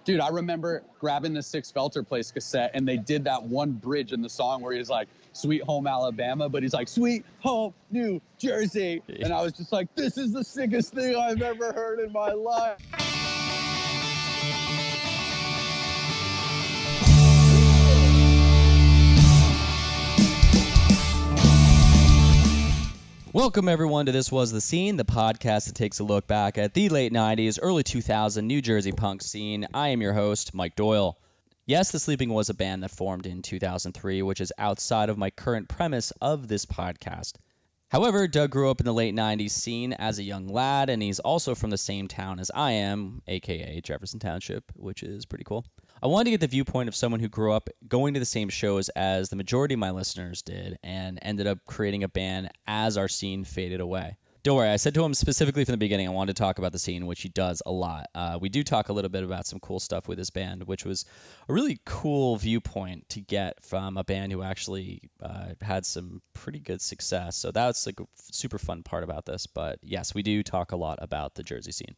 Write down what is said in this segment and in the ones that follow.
Dude, I remember grabbing the Six Felter Place cassette, and they did that one bridge in the song where he's like, Sweet Home Alabama, but he's like, Sweet Home New Jersey. And I was just like, this is the sickest thing I've ever heard in my life. Welcome, everyone, to This Was the Scene, the podcast that takes a look back at the late 90s, early 2000 New Jersey punk scene. I am your host, Mike Doyle. Yes, The Sleeping was a band that formed in 2003, which is outside of my current premise of this podcast. However, Doug grew up in the late 90s scene as a young lad, and he's also from the same town as I am, aka Jefferson Township, which is pretty cool. I wanted to get the viewpoint of someone who grew up going to the same shows as the majority of my listeners did and ended up creating a band as our scene faded away. Don't worry, I said to him specifically from the beginning I wanted to talk about the scene, which he does a lot. We do talk a little bit about some cool stuff with his band, which was a really cool viewpoint to get from a band who actually had some pretty good success. So that's like a super fun part about this. But yes, we do talk a lot about the Jersey scene.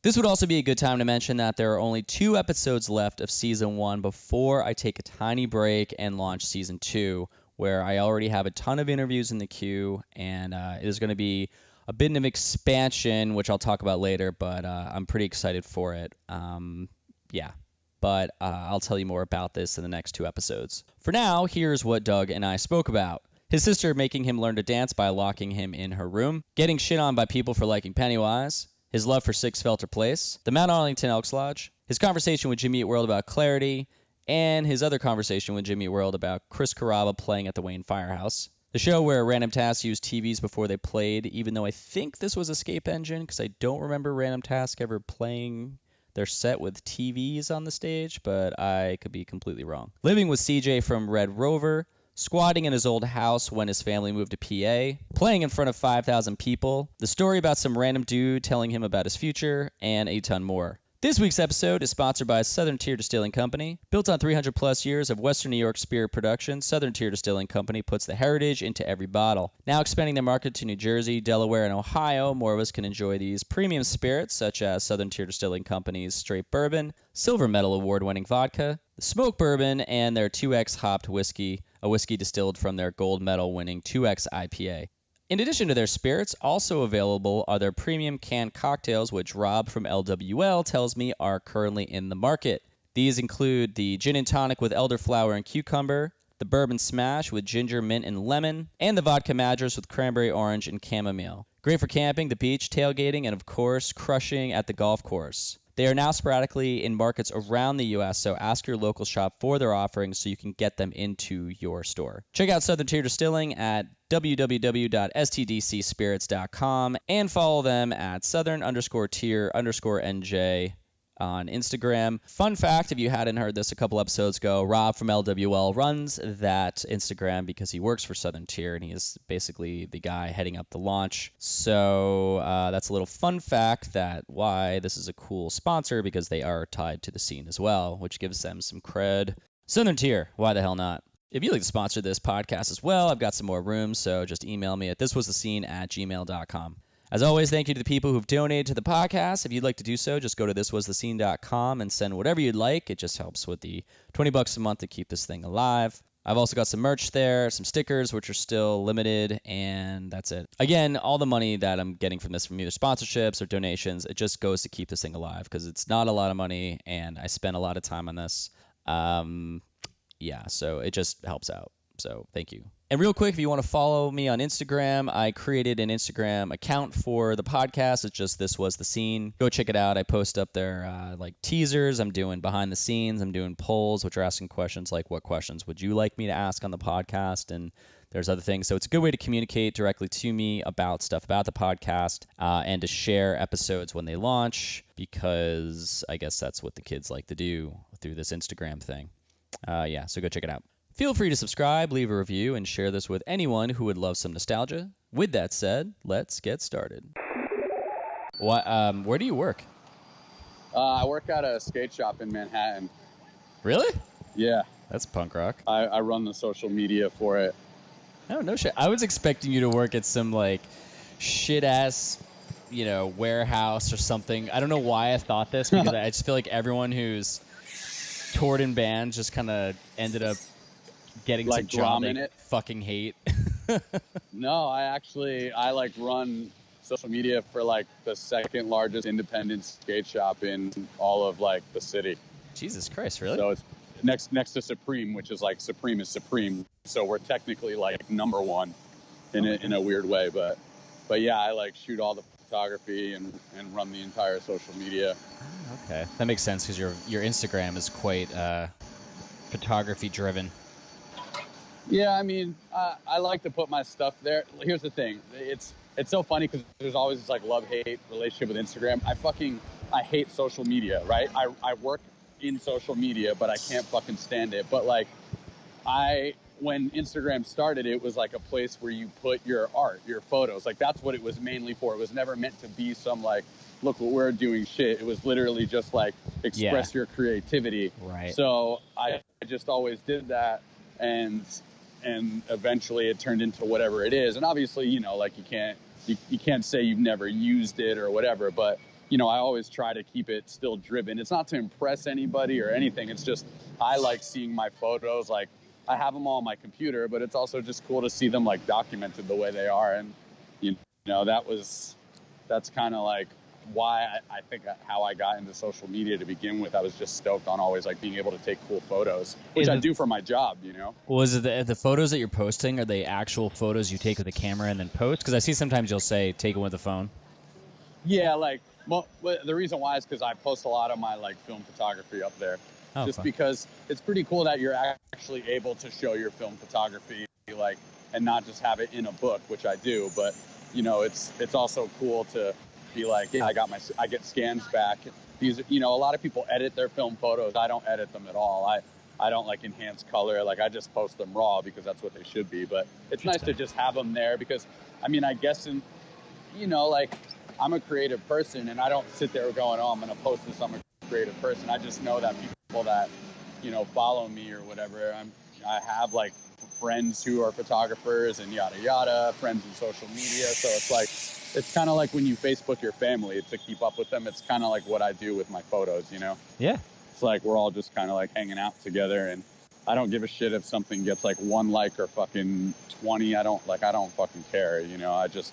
This would also be a good time to mention that there are only 2 episodes left of Season 1 before I take a tiny break and launch Season 2, where I already have a ton of interviews in the queue, and it is going to be a bit of expansion, which I'll talk about later, but I'm pretty excited for it. But I'll tell you more about this in the next 2 episodes. For now, here's what Doug and I spoke about. His sister making him learn to dance by locking him in her room, getting shit on by people for liking Pennywise, his love for Six Felter Place, the Mount Arlington Elks Lodge, his conversation with Jimmy Eat World about Clarity, and his other conversation with Jimmy Eat World about Chris Carrabba playing at the Wayne Firehouse. The show where Random Task used TVs before they played, even though I think this was Escape Engine, because I don't remember Random Task ever playing their set with TVs on the stage, but I could be completely wrong. Living with CJ from Red Rover, squatting in his old house when his family moved to PA, playing in front of 5,000 people, the story about some random dude telling him about his future, and a ton more. This week's episode is sponsored by Southern Tier Distilling Company. Built on 300 plus years of Western New York spirit production, Southern Tier Distilling Company puts the heritage into every bottle. Now expanding their market to New Jersey, Delaware, and Ohio, more of us can enjoy these premium spirits such as Southern Tier Distilling Company's Straight Bourbon, Silver Medal Award-winning vodka, the Smoke Bourbon, and their 2X hopped whiskey, a whiskey distilled from their gold medal winning 2X IPA. In addition to their spirits, also available are their premium canned cocktails, which Rob from LWL tells me are currently in the market. These include the gin and tonic with elderflower and cucumber, the bourbon smash with ginger, mint, and lemon, and the vodka madras with cranberry, orange, and chamomile. Great for camping, the beach, tailgating, and of course, crushing at the golf course. They are now sporadically in markets around the U.S., so ask your local shop for their offerings so you can get them into your store. Check out Southern Tier Distilling at www.stdcspirits.com and follow them at southern_tier_NJ on Instagram. Fun fact, if you hadn't heard this a couple episodes ago, Rob from LWL runs that Instagram because he works for Southern Tier, and he is basically the guy heading up the launch. So that's a little fun fact that why this is a cool sponsor, because they are tied to the scene as well, which gives them some cred. Southern Tier, why the hell not? If you'd like to sponsor this podcast as well, I've got some more room, so just email me at thiswasthescene@gmail.com. As always, thank you to the people who've donated to the podcast. If you'd like to do so, just go to thiswasthescene.com and send whatever you'd like. It just helps with the $20 a month to keep this thing alive. I've also got some merch there, some stickers, which are still limited, and that's it. Again, all the money that I'm getting from this, from either sponsorships or donations, it just goes to keep this thing alive, because it's not a lot of money, and I spend a lot of time on this. So it just helps out. So thank you. And real quick, if you want to follow me on Instagram, I created an Instagram account for the podcast. It's just This Was the Scene. Go check it out. I post up there like teasers. I'm doing behind the scenes. I'm doing polls, which are asking questions like, what questions would you like me to ask on the podcast? And there's other things. So it's a good way to communicate directly to me about stuff about the podcast and to share episodes when they launch, because I guess that's what the kids like to do through this Instagram thing. So go check it out. Feel free to subscribe, leave a review, and share this with anyone who would love some nostalgia. With that said, let's get started. Where do you work? I work at a skate shop in Manhattan. Really? Yeah. That's punk rock. I run the social media for it. Oh, no shit. I was expecting you to work at some, like, shit-ass warehouse or something. I don't know why I thought this, because I just feel like everyone who's toured in bands just kind of ended up getting Like to job Drum in they it? fucking hate. No, I like run social media for like the second largest independent skate shop in all of like the city. Jesus Christ, really? So it's next to Supreme, which is like Supreme is Supreme. So we're technically like number one in a weird way, but yeah, I like shoot all the photography and run the entire social media. Okay, that makes sense, because your Instagram is quite photography driven. Yeah, I mean, I like to put my stuff there. Here's the thing. It's so funny because there's always this like love-hate relationship with Instagram. I hate social media, right? I work in social media, but I can't fucking stand it. But like when Instagram started, it was like a place where you put your art, your photos. Like that's what it was mainly for. It was never meant to be some like, look what we're doing shit. It was literally just like express your creativity. Right. So I just always did that, and eventually it turned into whatever it is. And obviously, like you can't say you've never used it or whatever, but I always try to keep it still driven. It's not to impress anybody or anything. It's just, I like seeing my photos. Like I have them all on my computer, but it's also just cool to see them like documented the way they are. And, that's kind of like why I think how I got into social media to begin with. I was just stoked on always like being able to take cool photos, which I do for my job, Was it the photos that you're posting, are they actual photos you take with a camera and then post? Because I see sometimes you'll say take it with a phone. Yeah, like, well, the reason why is because I post a lot of my like film photography up there. Just because it's pretty cool that you're actually able to show your film photography, like, and not just have it in a book, which I do, but it's also cool to be like, yeah, I get scans back. These, a lot of people edit their film photos. I don't edit them at all. I don't like enhance color. Like I just post them raw because that's what they should be. But it's nice to just have them there because, I mean, I guess like I'm a creative person and I don't sit there going, oh, I'm going to post this. I'm a creative person. I just know that people that, follow me or whatever, I have like friends who are photographers and yada, yada, friends in social media. So it's like, it's kind of like when you Facebook your family to keep up with them. It's kind of like what I do with my photos, Yeah. It's like we're all just kind of like hanging out together, and I don't give a shit if something gets like 1 like or fucking 20. I don't fucking care, I just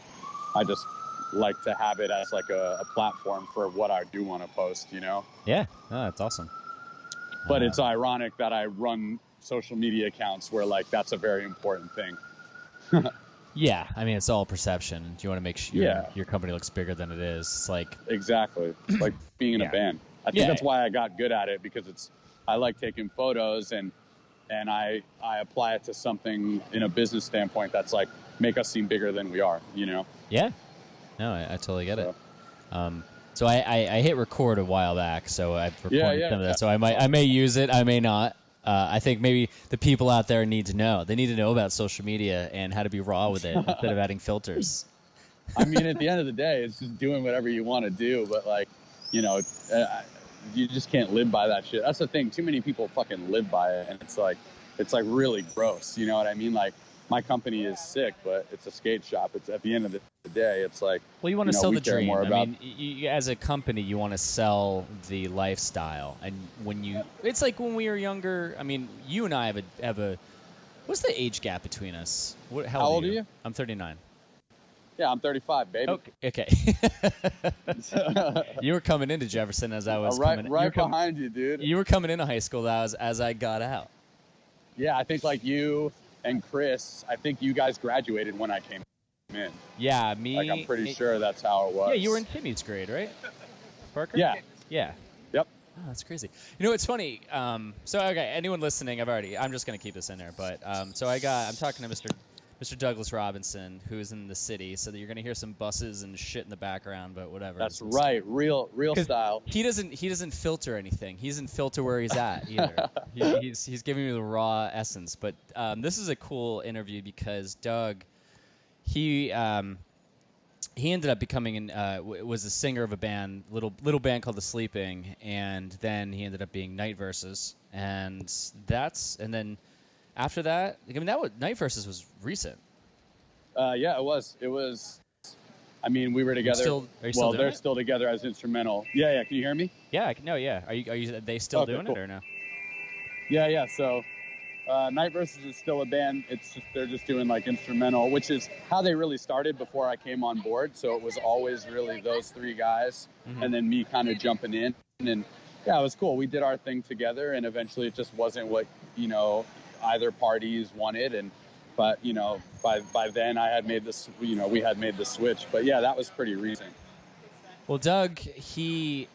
like to have it as like a platform for what I do want to post, Yeah. Oh, that's awesome. But it's ironic that I run social media accounts where like that's a very important thing. Yeah, I mean, it's all perception. Do you want to make sure your company looks bigger than it is? It's like exactly. It's like being in a band. I think that's why I got good at it, because I like taking photos and I apply it to something in a business standpoint that's like make us seem bigger than we are, Yeah. No, I totally get it. So I hit record a while back, so I've recorded some of that. So I may use it, I may not. I think maybe the people out there need to know. They need to know about social media and how to be raw with it instead of adding filters. I mean, at the end of the day, it's just doing whatever you want to do. But like, you just can't live by that shit. That's the thing. Too many people fucking live by it, and it's like really gross. You know what I mean? Like, my company is sick, but it's a skate shop. It's at the end of the day, it's like, well, you want to sell the dream. I mean, you, as a company, you want to sell the lifestyle. And it's like when we were younger. I mean, you and I have a what's the age gap between us? How old are you? I'm 39. Yeah, I'm 35, baby. Okay. You were coming into Jefferson as I was right behind you, dude. You were coming into high school as I got out. Yeah, I think like you and Chris, I think you guys graduated when I came in. Yeah, me. Like, I'm pretty sure that's how it was. Yeah, you were in Timmy's grade, right? Parker? Yeah. Yeah. Yep. Oh, that's crazy. It's funny. So, okay, anyone listening, I'm just going to keep this in there. But, I'm talking to Mr. Douglas Robinson, who's in the city, so that you're going to hear some buses and shit in the background, but whatever. That's right. Real style. He doesn't filter anything. He doesn't filter where he's at either. He's giving me the raw essence. But this is a cool interview because Doug, he ended up becoming was a singer of a band, little band called The Sleeping, and then he ended up being Night Versus, and then after that, I mean, Night Versus was recent. Yeah, it was. It was I mean, we were together. Are you still doing they're it? still together as instrumental. Yeah. Can you hear me? Yeah, yeah. Are they still Okay, doing cool. it or no? Yeah. So, Night Versus is still a band. It's just they're just doing like instrumental, which is how they really started before I came on board. So it was always really those three guys, and then me kind of jumping in. And yeah, it was cool. We did our thing together, and eventually it just wasn't what either parties wanted. But by then I had made this. We had made the switch. But yeah, that was pretty recent. Well, Doug, he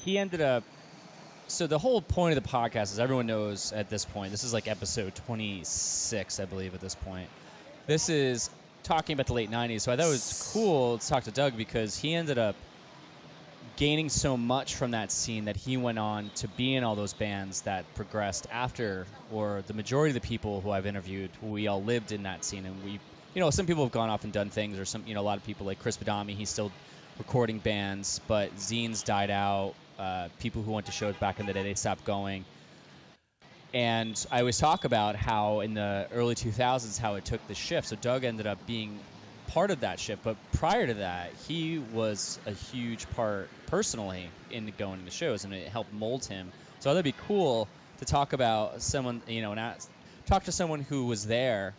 ended up. So the whole point of the podcast, as everyone knows at this point, this is like episode 26, I believe, at this point. This is talking about the late 90s. So I thought it was cool to talk to Doug because he ended up gaining so much from that scene that he went on to be in all those bands that progressed after, or the majority of the people who I've interviewed, we all lived in that scene. And we, some people have gone off and done things, or a lot of people like Chris Badami, he's still recording bands, but zines died out. People who went to shows back in the day, they stopped going. And I always talk about how in the early 2000s, how it took the shift. So Doug ended up being part of that shift. But prior to that, he was a huge part personally in going to shows, and it helped mold him. So that'd be cool to talk about someone, talk to someone who was there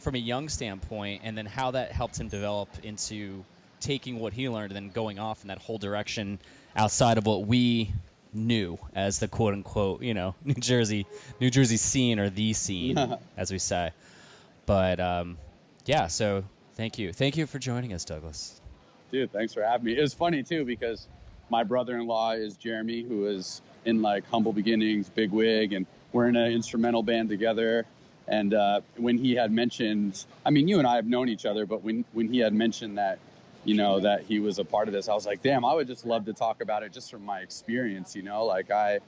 from a young standpoint, and then how that helped him develop into taking what he learned and then going off in that whole direction outside of what we knew as the quote unquote, New Jersey scene, or the scene, as we say. But yeah, so thank you for joining us, Douglas. Dude, thanks for having me. It was funny too because my brother-in-law is Jeremy, who is in like Humble Beginnings, Big Wig, and we're in an instrumental band together. And when he had mentioned, I mean, you and I have known each other, but when he had mentioned that, that he was a part of this, I was like, damn, I would just love to talk about it just from my experience, like I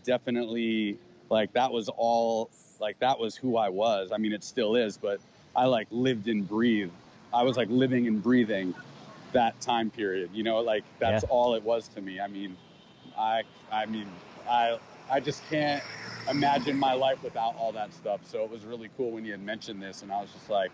definitely, like, that was all, like, that was who I was. I mean, it still is, but I like lived and breathed. I was like living and breathing that time period, like that's all it was to me. I mean, I just can't imagine my life without all that stuff. So it was really cool when you had mentioned this, and I was just like,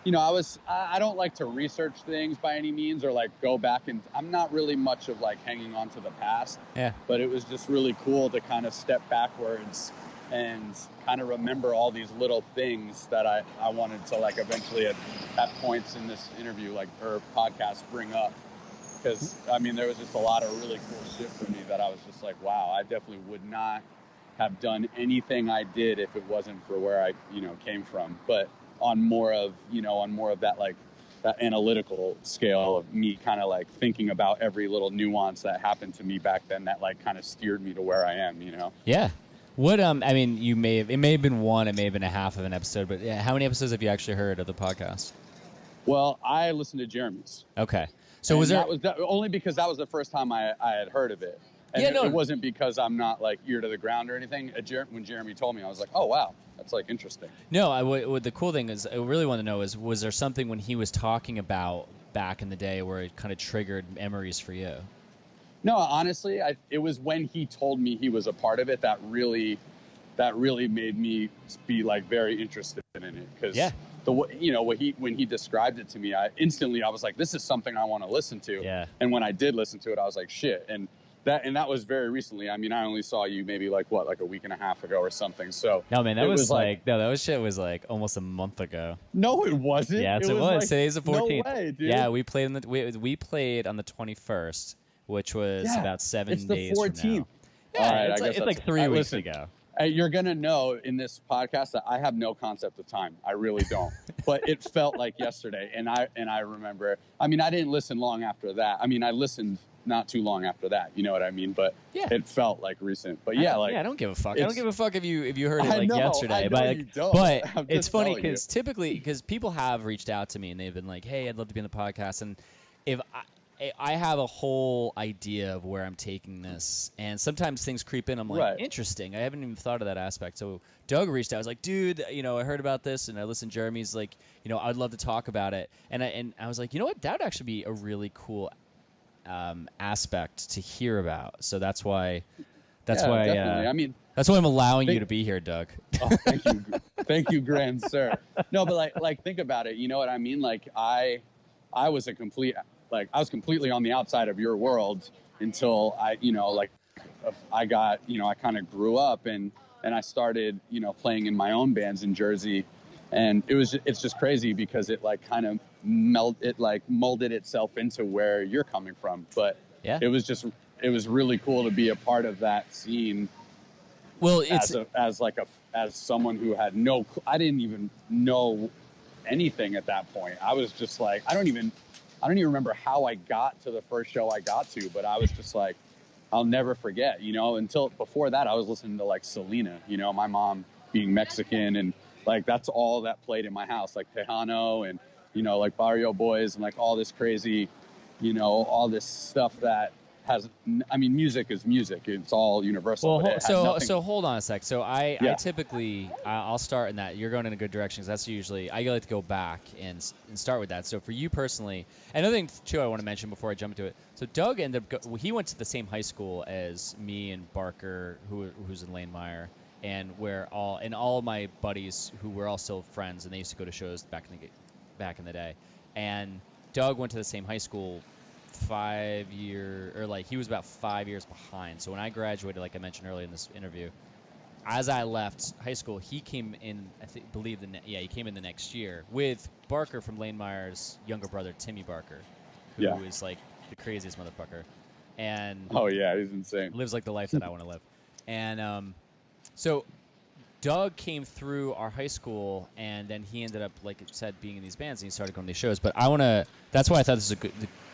I don't like to research things by any means, or like go back, and I'm not really much of like hanging on to the past. Yeah. But it was just really cool to kind of step backwards and kind of remember all these little things that I wanted to like eventually at points in this interview, like, or podcast, bring up. Because, I mean, there was just a lot of really cool shit for me that I was just like, wow, I definitely would not have done anything I did if it wasn't for where I, came from. But on more of that, like, that analytical scale of me kind of like thinking about every little nuance that happened to me back then that like kind of steered me to where I am, Yeah. What, I mean, it may have been one, it may have been a half of an episode, but yeah, how many episodes have you actually heard of the podcast? Well, I listened to Jeremy's. Okay. So was there... only because that was the first time I had heard of it. And it wasn't because I'm not like ear to the ground or anything. When Jeremy told me, I was like, oh, wow, that's like interesting. No, the cool thing is, I really want to know is, was there something when he was talking about back in the day where it kind of triggered memories for you? No, honestly, it was when he told me he was a part of it that really made me be like very interested in it. Because when he described it to me, I was like, this is something I want to listen to. Yeah. And when I did listen to it, I was like, shit. And that was very recently. I mean, I only saw you maybe like a week and a half ago or something. So no, man, that was like that shit was like almost a month ago. No, it wasn't. Yes, it was. Like, today's the 14th. No way, dude. Yeah, we played on the 21st, which was about 7 days It's the 14th. From now. Yeah, it's like 3 weeks ago. You're going to know in this podcast that I have no concept of time. I really don't. But it felt like yesterday. And I remember, I mean, I didn't listen long after that. I mean, I listened not too long after that. You know what I mean? But it felt like recent. But yeah, I don't give a fuck. I don't give a fuck if you heard it like yesterday. But it's funny because typically, because people have reached out to me and they've been like, hey, I'd love to be on the podcast. And if I have a whole idea of where I'm taking this, and sometimes things creep in. I'm like, interesting. I haven't even thought of that aspect. So Doug reached out. I was like, dude, I heard about this, and I listened. Jeremy's like, I'd love to talk about it. And I was like, you know what? That would actually be a really cool aspect to hear about. So that's why. Definitely. I mean, that's why I'm allowing you to be here, Doug. Oh, thank you, thank you, grand sir. No, but like think about it. You know what I mean? Like I I was I was completely on the outside of your world until I, like I got, I kind of grew up and I started, playing in my own bands in Jersey. And it's just crazy because it like kind of molded itself into where you're coming from. But Yeah. it was really cool to be a part of that scene. Well, it's as someone who had I didn't even know anything at that point. I was just like, I don't even remember how I got to the first show I got to, but I was just like, I'll never forget, until before that, I was listening to like Selena, my mom being Mexican, and like, that's all that played in my house, like Tejano and, like Barrio Boys and like all this crazy, all this stuff that music is music. It's all universal. Well, so hold on a sec. So I typically, I'll start in that. You're going in a good direction because that's usually, I like to go back and start with that. So for you personally, another thing too I want to mention before I jump into it. So Doug he went to the same high school as me and Barker, who's in Lanemeyer, and all of my buddies who were all still friends, and they used to go to shows back in the day. And Doug went to the same high school 5 year, or like he was about 5 years behind. So when I graduated, like I mentioned earlier in this interview, as I left high school, he came in, he came in the next year with Barker from Lanemeyer's younger brother, Timmy Barker, who is like the craziest motherfucker. And oh yeah, he's insane. Lives like the life that I want to live. And so Doug came through our high school, and then he ended up, like it said, being in these bands, and he started going to these shows. But that's why I thought this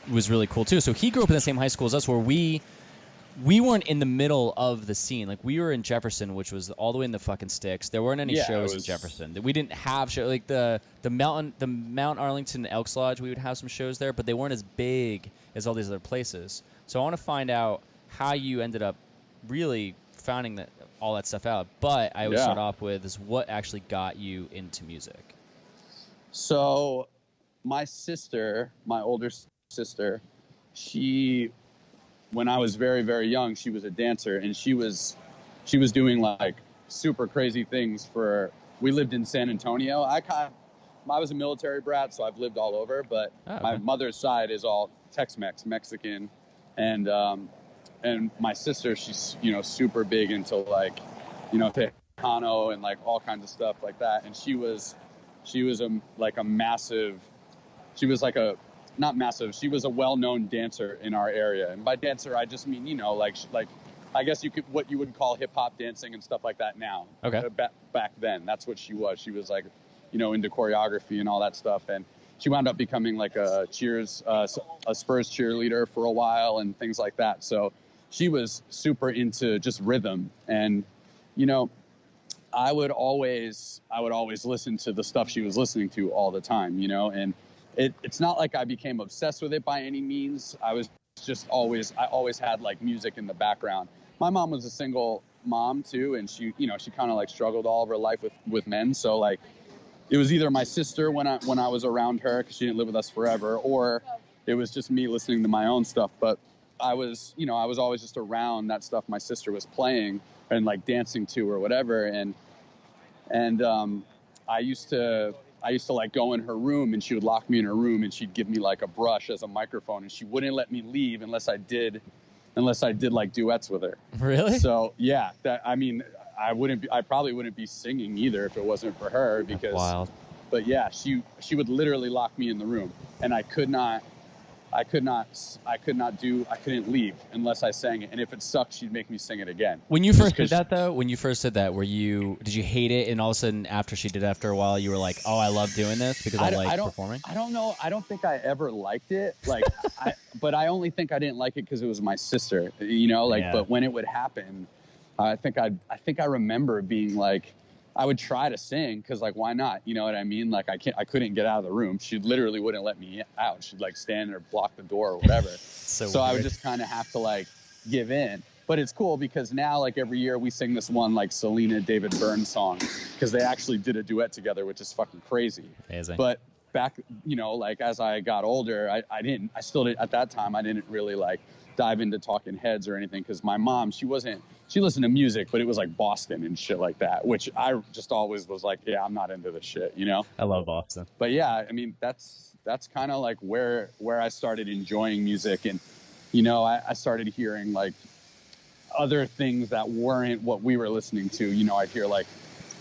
was really cool too. So he grew up in the same high school as us, where we weren't in the middle of the scene. Like, we were in Jefferson, which was all the way in the fucking sticks. There weren't any shows in Jefferson. We didn't have shows like the Mount Arlington Elks Lodge. We would have some shows there, but they weren't as big as all these other places. So I want to find out how you ended up really finding all that stuff out. But I would start off with is what actually got you into music. So my older sister, when I was very, very young, she was a dancer, and she was doing like super crazy things we lived in San Antonio. I was a military brat, so I've lived all over, but my mother's side is all Tex-Mex, Mexican. And my sister, she's, super big into like, Tejano and like all kinds of stuff like that. And she was she was a well-known dancer in our area. And by dancer, I just mean, like I guess what you would call hip hop dancing and stuff like that now. Okay. Back then, that's what she was. She was like, into choreography and all that stuff. And she wound up becoming like a Spurs cheerleader for a while and things like that. So she was super into just rhythm. And, I would always listen to the stuff she was listening to all the time, and it's not like I became obsessed with it by any means. I always had like music in the background. My mom was a single mom too, and she kind of like struggled all of her life with men. So like, it was either my sister when I was around her, because she didn't live with us forever, or it was just me listening to my own stuff. But I was always just around that stuff my sister was playing and like dancing to or whatever. And I used to like go in her room, and she would lock me in her room, and she'd give me like a brush as a microphone, and she wouldn't let me leave unless I did like duets with her. Really? So yeah, I probably wouldn't be singing either if it wasn't for her, because that's wild. But yeah, she would literally lock me in the room, and I couldn't leave unless I sang it. And if it sucked, she'd make me sing it again. When you first did that, did you hate it? And all of a sudden, after a while, you were like, oh, I love doing this because I like performing? I don't know. I don't think I ever liked it. Like, but I only think I didn't like it because it was my sister, but when it would happen, I think I remember being like, I would try to sing because, like, why not? You know what I mean? Like, I couldn't get out of the room. She literally wouldn't let me out. She'd like stand or block the door or whatever. So I would just kind of have to like give in. But it's cool because now, like, every year we sing this one like Selena David Byrne song, because they actually did a duet together, which is fucking crazy. Amazing. But back, like as I got older, I still didn't at that time. I didn't really like dive into Talking Heads or anything, because my mom, she listened to music, but it was like Boston and shit like that, which I just always was like, yeah, I'm not into this shit, I love Boston. But yeah, I mean, that's that's kind of like where I started enjoying music. And, you know, I started hearing like other things that weren't what we were listening to. You know, I'd hear like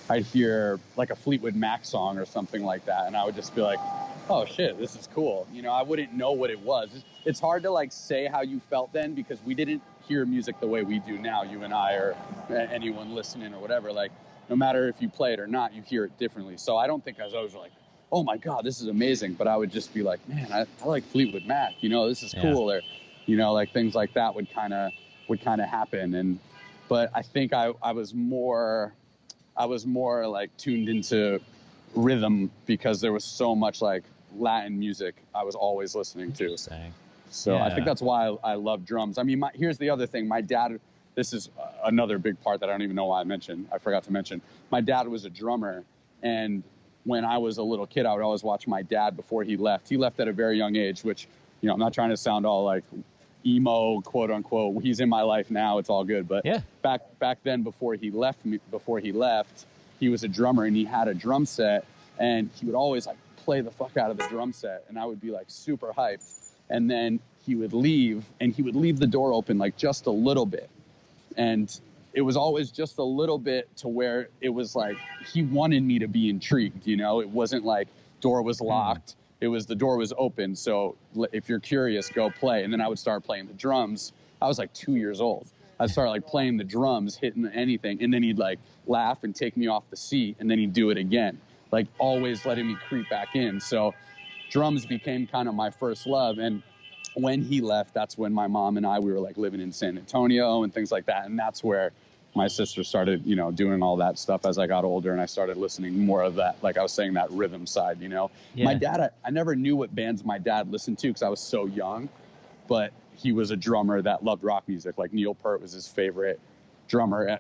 a Fleetwood Mac song or something like that, and I would just be like, oh shit, this is cool. You know, I wouldn't know what it was. It's hard to like say how you felt then, because we didn't hear music the way we do now, you and I, or anyone listening or whatever. Like, no matter if you play it or not, you hear it differently. So I don't think I was always like, oh my God, this is amazing. But I would just be like, man, I like Fleetwood Mac, you know, this is cool. Or, you know, like things like that would kind of happen. But I think I was more like tuned into rhythm, because there was so much like Latin music I was always listening to. So I think that's why I love drums. I mean, here's the other thing. My dad, this is another big part that I don't even know why I forgot to mention. My dad was a drummer, and when I was a little kid, I would always watch my dad before he left. He left at a very young age, which, you know, I'm not trying to sound all like emo, quote unquote. He's in my life now. It's all good. But back then, before he left, he was a drummer, and he had a drum set, and he would always like play the fuck out of the drum set, and I would be like super hyped. And then he would leave, and he would leave the door open like just a little bit. And it was always just a little bit, to where it was like he wanted me to be intrigued, you know? It wasn't like door was locked. It was the door was open. So if you're curious, go play. And then I would start playing the drums. I was like 2 years old. I'd start like playing the drums, hitting anything. And then he'd like laugh and take me off the seat, and then he'd do it again, like always letting me creep back in. So drums became kind of my first love. And when he left, that's when my mom and we were like living in San Antonio and things like that. And that's where my sister started, you know, doing all that stuff as I got older, and I started listening more of that, like I was saying, that rhythm side, you know. My dad, I never knew what bands my dad listened to, because I was so young, but he was a drummer that loved rock music. Like Neil Peart was his favorite drummer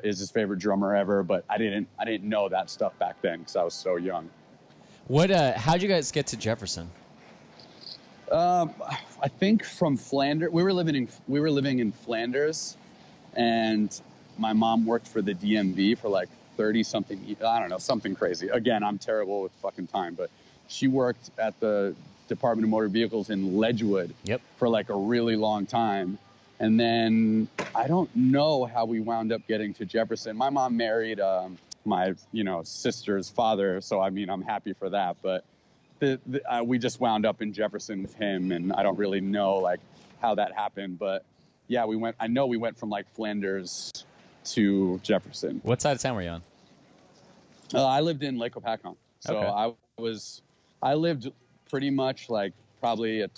ever, but I didn't know that stuff back then, because I was so young. How'd you guys get to Jefferson? I think from Flanders. We were living in Flanders, and my mom worked for the DMV for like 30 something. I don't know, something crazy. Again, I'm terrible with fucking time, but she worked at the Department of Motor Vehicles in Ledgewood for like a really long time. And then I don't know how we wound up getting to Jefferson. My mom married my, you know, sister's father, so I mean, I'm happy for that. But we just wound up in Jefferson with him, and I don't really know like how that happened. But yeah, I know we went from like Flanders to Jefferson. What side of town were you on? I lived in Lake Hopatcong, so okay. I lived pretty much like probably a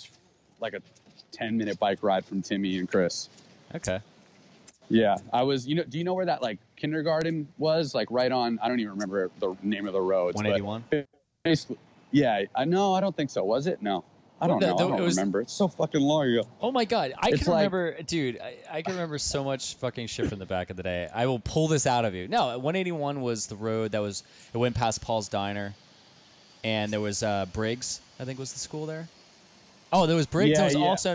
10-minute bike ride from Timmy and Chris. Okay. Yeah, I was. You know, do you know where that like kindergarten was? Like right on. I don't even remember the name of the roads. 181. Basically, yeah. I don't think so. Was it? No. I don't know. I don't remember. It's so fucking long ago. Oh my God. I can remember, dude, I can remember so much fucking shit from the back of the day. I will pull this out of you. No, 181 was the road it went past Paul's Diner, and there was Briggs, I think was the school there. Oh, there was Briggs. Yeah,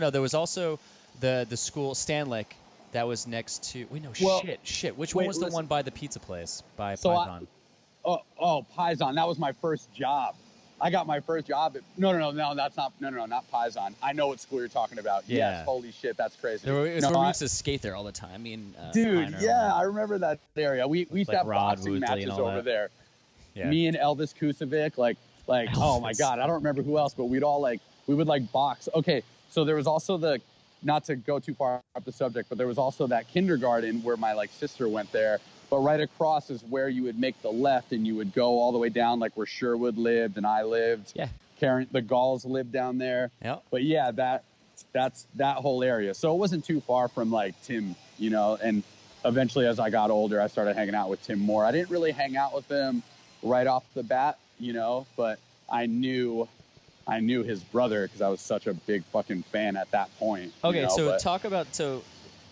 there was also the school, Stanlick, that was next to, shit. Which one was the one by the pizza place, by Paisan? Paisan. That was my first job. I got my first job at, not Paisan. I know what school you're talking about. Yeah. Yes, holy shit, that's crazy. We used to skate there all the time. I mean, dude, I remember that area. We used to have boxing matches over there. Yeah. Me and Elvis Kusovic, like, oh my God, I don't remember who else, but we would like box. Okay, so there was also not to go too far off the subject, but there was also that kindergarten where my like sister went there. But right across is where you would make the left, and you would go all the way down, like where Sherwood lived and I lived. Yeah. Karen, the Galls lived down there. Yeah. But yeah, that's that whole area. So it wasn't too far from like Tim, you know. And eventually, as I got older, I started hanging out with Tim more. I didn't really hang out with him right off the bat, you know, but I knew his brother because I was such a big fucking fan at that point. Okay, you know,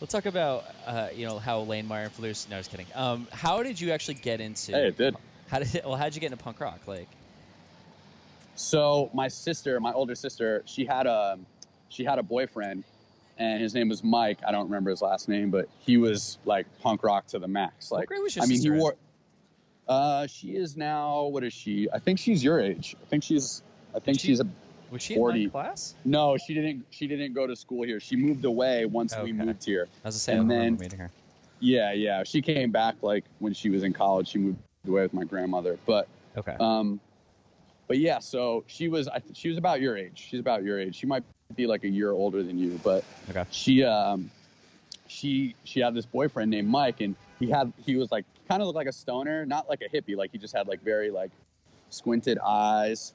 We'll talk about, how Lane Meyer influenced. No, I was kidding. How did you actually get into? Hey, it did. How did you get into punk rock? Like, so my older sister, she had a boyfriend, and his name was Mike. I don't remember his last name, but he was like punk rock to the max. Like, what grade was your sister? He wore. She is now. What is she? I think she's your age. Was Was she 40. in my class? No, she didn't go to school here. She moved away once we moved here. I was saying, I don't remember meeting her. Yeah. She came back like when she was in college. She moved away with my grandmother. But okay. But yeah, so she was about your age. She's about your age. She might be like a year older than you, but okay. She had this boyfriend named Mike, and he was like kind of looked like a stoner, not like a hippie. Like he just had like very like squinted eyes.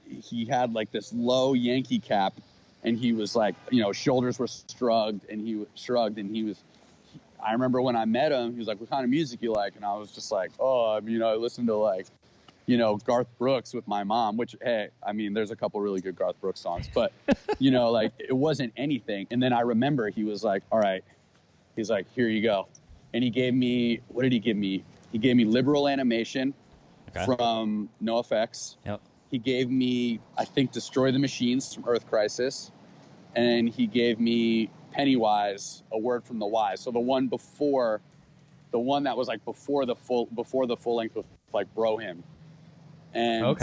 He had like this low Yankee cap, and he was like, shoulders were shrugged, and I remember when I met him, he was like, "What kind of music you like?" And I was just like, "Oh, I listen to like, Garth Brooks with my mom," which, hey, there's a couple really good Garth Brooks songs, but, like it wasn't anything. And then I remember he was like, all right, he's like, "Here you go." And he gave me, what did he give me? He gave me Liberal Animation from NoFX. Yep. He gave me, I think, Destroy the Machines from Earth Crisis. And he gave me Pennywise, A Word from the Wise. So the one that was like before the full length with like Bro Hymn. And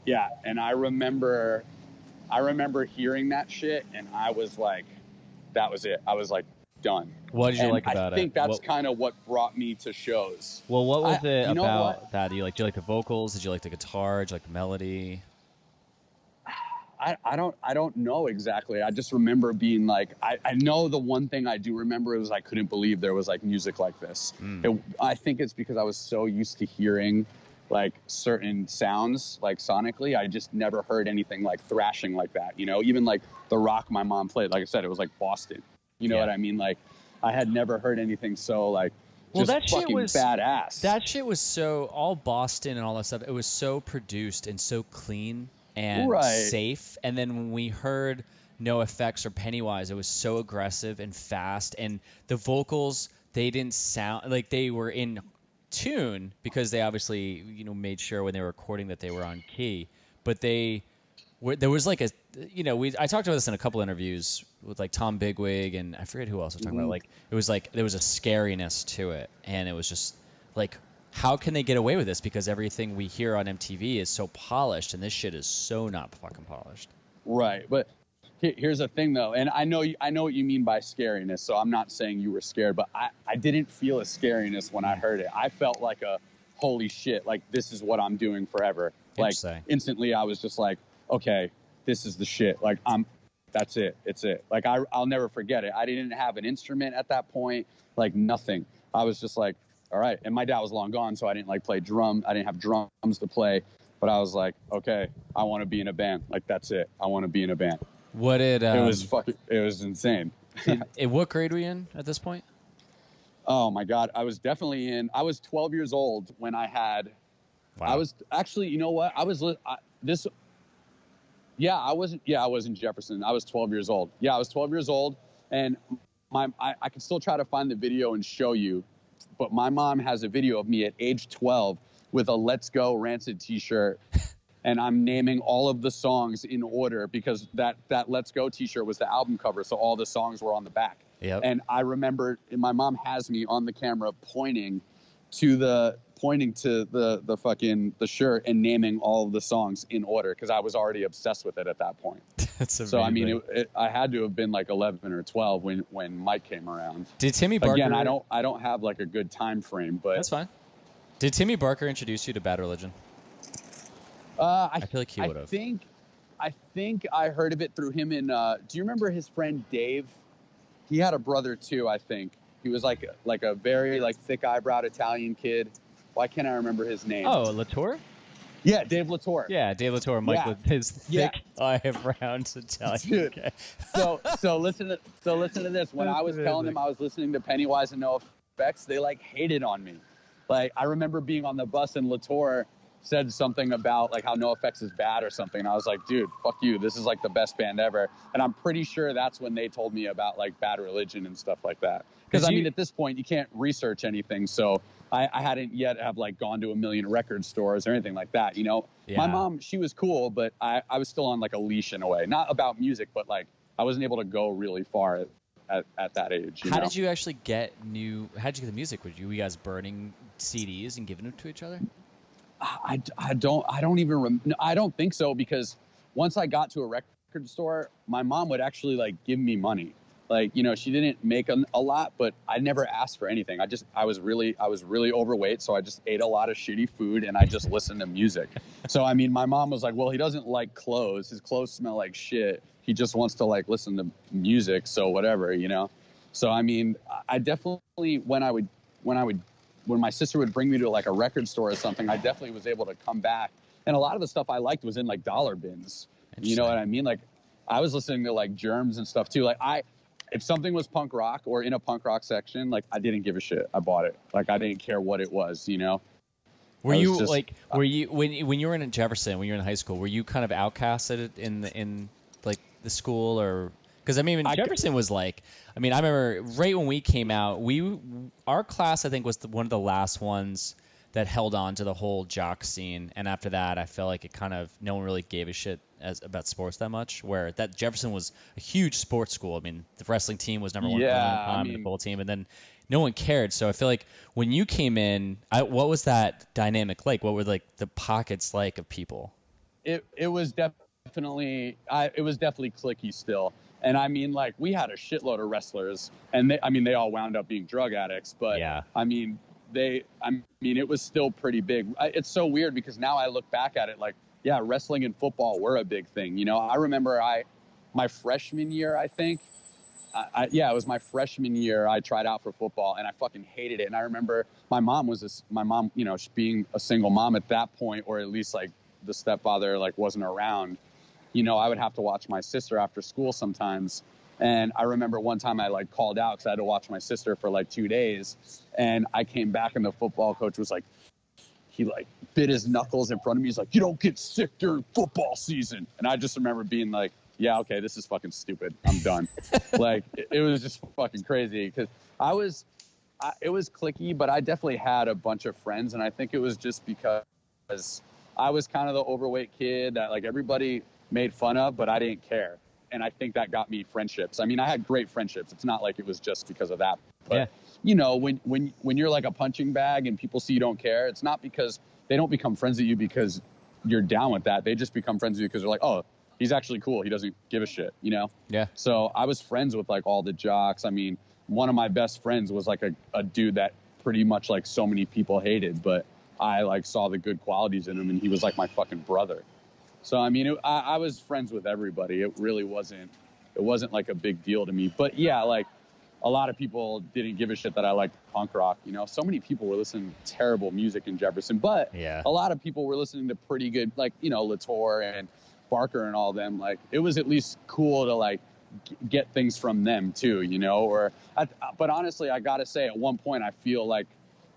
yeah, and I remember hearing that shit, and I was like, that was it. I was like, done. What did you like about it? I think that's kind of what brought me to shows. Well, what was it about that? Did you like the vocals? Did you like the guitar? Did you like the melody? I don't know exactly. I just remember being like, I know the one thing I do remember is I couldn't believe there was like music like this. I think it's because I was so used to hearing like certain sounds like sonically. I just never heard anything like thrashing like that, even like the rock my mom played. Like I said, it was like Boston. You know what I mean? Like I had never heard anything so like that fucking shit was badass. That shit was so all Boston and all that stuff. It was so produced and so clean and safe. And then when we heard NoFX or Pennywise, it was so aggressive and fast. And the vocals, they didn't sound like they were in tune because they obviously, made sure when they were recording that they were on key. But there was like I talked about this in a couple interviews with like Tom Bigwig and I forget who else I was talking about. Like it was like there was a scariness to it, and it was just like, how can they get away with this? Because everything we hear on MTV is so polished, and this shit is so not fucking polished. Right, but here's the thing though, and I know what you mean by scariness. So I'm not saying you were scared, but I didn't feel a scariness when I heard it. I felt like a holy shit, like this is what I'm doing forever. Like instantly, I was just like, okay, this is the shit. Like that's it. It's it. Like I'll never forget it. I didn't have an instrument at that point, like nothing. I was just like, all right. And my dad was long gone, so I didn't like play drum. I didn't have drums to play, but I was like, okay, I want to be in a band. Like that's it. I want to be in a band. What did it was insane. What grade were you in at this point? Oh my God, I was 12 years old when I had. Wow. I was actually, you know what? I was in Jefferson. I was 12 years old. Yeah, I was 12 years old, and I can still try to find the video and show you, but my mom has a video of me at age 12 with a Let's Go Rancid t-shirt, and I'm naming all of the songs in order because that Let's Go t-shirt was the album cover, so all the songs were on the back. Yep. And I remember my mom has me on the camera pointing to the shirt and naming all of the songs in order because I was already obsessed with it at that point. That's amazing. So I mean, I had to have been like 11 or 12 when Mike came around. Did Timmy Barker? Again, I don't have like a good time frame, but that's fine. Did Timmy Barker introduce you to Bad Religion? I feel like he would have. I think I heard of it through him and do you remember his friend Dave? He had a brother too, I think. He was like a very like thick eyebrowed Italian kid. Why can't I remember his name? Oh, Latour? Yeah, Dave Latour. Yeah, Dave Latour. Mike with his thick eyebrows Italian. Dude. Okay. So listen to this. When I was telling them I was listening to Pennywise and NoFX, they like hated on me. Like I remember being on the bus and Latour said something about like how NoFX is bad or something. And I was like, dude, fuck you. This is like the best band ever. And I'm pretty sure that's when they told me about like Bad Religion and stuff like that. Because I mean, at this point, you can't research anything. So I hadn't yet have like gone to a million record stores or anything like that. Yeah. My mom, she was cool, but I was still on like a leash in a way. Not about music, but like I wasn't able to go really far at that age. How did you actually get how'd you get the music? Were you guys burning CDs and giving them to each other? I don't even I don't think so because once I got to a record store, my mom would actually like give me money. Like, you know, she didn't make a lot, but I never asked for anything. I was really overweight. So I just ate a lot of shitty food and I just listened to music. So, I mean, my mom was like, well, he doesn't like clothes. His clothes smell like shit. He just wants to like listen to music. So whatever, you know? So, I mean, I definitely, when my sister would bring me to like a record store or something, I definitely was able to come back. And a lot of the stuff I liked was in like dollar bins. You know what I mean? Like I was listening to like Germs and stuff too. Like if something was punk rock or in a punk rock section, like I didn't give a shit. I bought it. Like I didn't care what it was, you know? Were you when you were in Jefferson, when you were in high school, were you kind of outcasted in like the school, or because I mean Jefferson was like, I mean I remember right when we came out, our class I think was one of the last ones that held on to the whole jock scene, and after that I felt like it kind of no one really gave a shit about sports that much, where that Jefferson was a huge sports school. I mean the wrestling team was number one in the football team, and then no one cared. So I feel like when you came in, what was that dynamic like? What were like the pockets like of people? It was definitely cliquey still. And I mean, like we had a shitload of wrestlers, and they all wound up being drug addicts, but yeah. I mean it was still pretty big. It's so weird because now I look back at it like, yeah, wrestling and football were a big thing. You know, I remember my freshman year, I think, it was my freshman year. I tried out for football and I fucking hated it. And I remember my mom, you know, being a single mom at that point, or at least like the stepfather like wasn't around. You know, I would have to watch my sister after school sometimes. And I remember one time I like called out because I had to watch my sister for like 2 days. And I came back and the football coach was like, he like bit his knuckles in front of me. He's like, you don't get sick during football season. And I just remember being like, yeah, okay, this is fucking stupid. I'm done. Like it was just fucking crazy because it was cliquey, but I definitely had a bunch of friends. And I think it was just because I was kind of the overweight kid that like everybody made fun of, but I didn't care. And I think that got me friendships. I mean, I had great friendships. It's not like it was just because of that. But, you know, when you're like a punching bag and people see you don't care, it's not because they don't become friends with you because you're down with that. They just become friends with you because they're like, oh, he's actually cool. He doesn't give a shit, you know? Yeah. So I was friends with like all the jocks. I mean, one of my best friends was like a dude that pretty much like so many people hated, but I like saw the good qualities in him and he was like my fucking brother. So, I mean, I was friends with everybody. It really wasn't like a big deal to me. But yeah, like a lot of people didn't give a shit that I liked punk rock. You know, so many people were listening to terrible music in Jefferson, but a lot of people were listening to pretty good, like, you know, Latour and Barker and all them. Like it was at least cool to like get things from them too, you know, but honestly, I got to say at one point, I feel like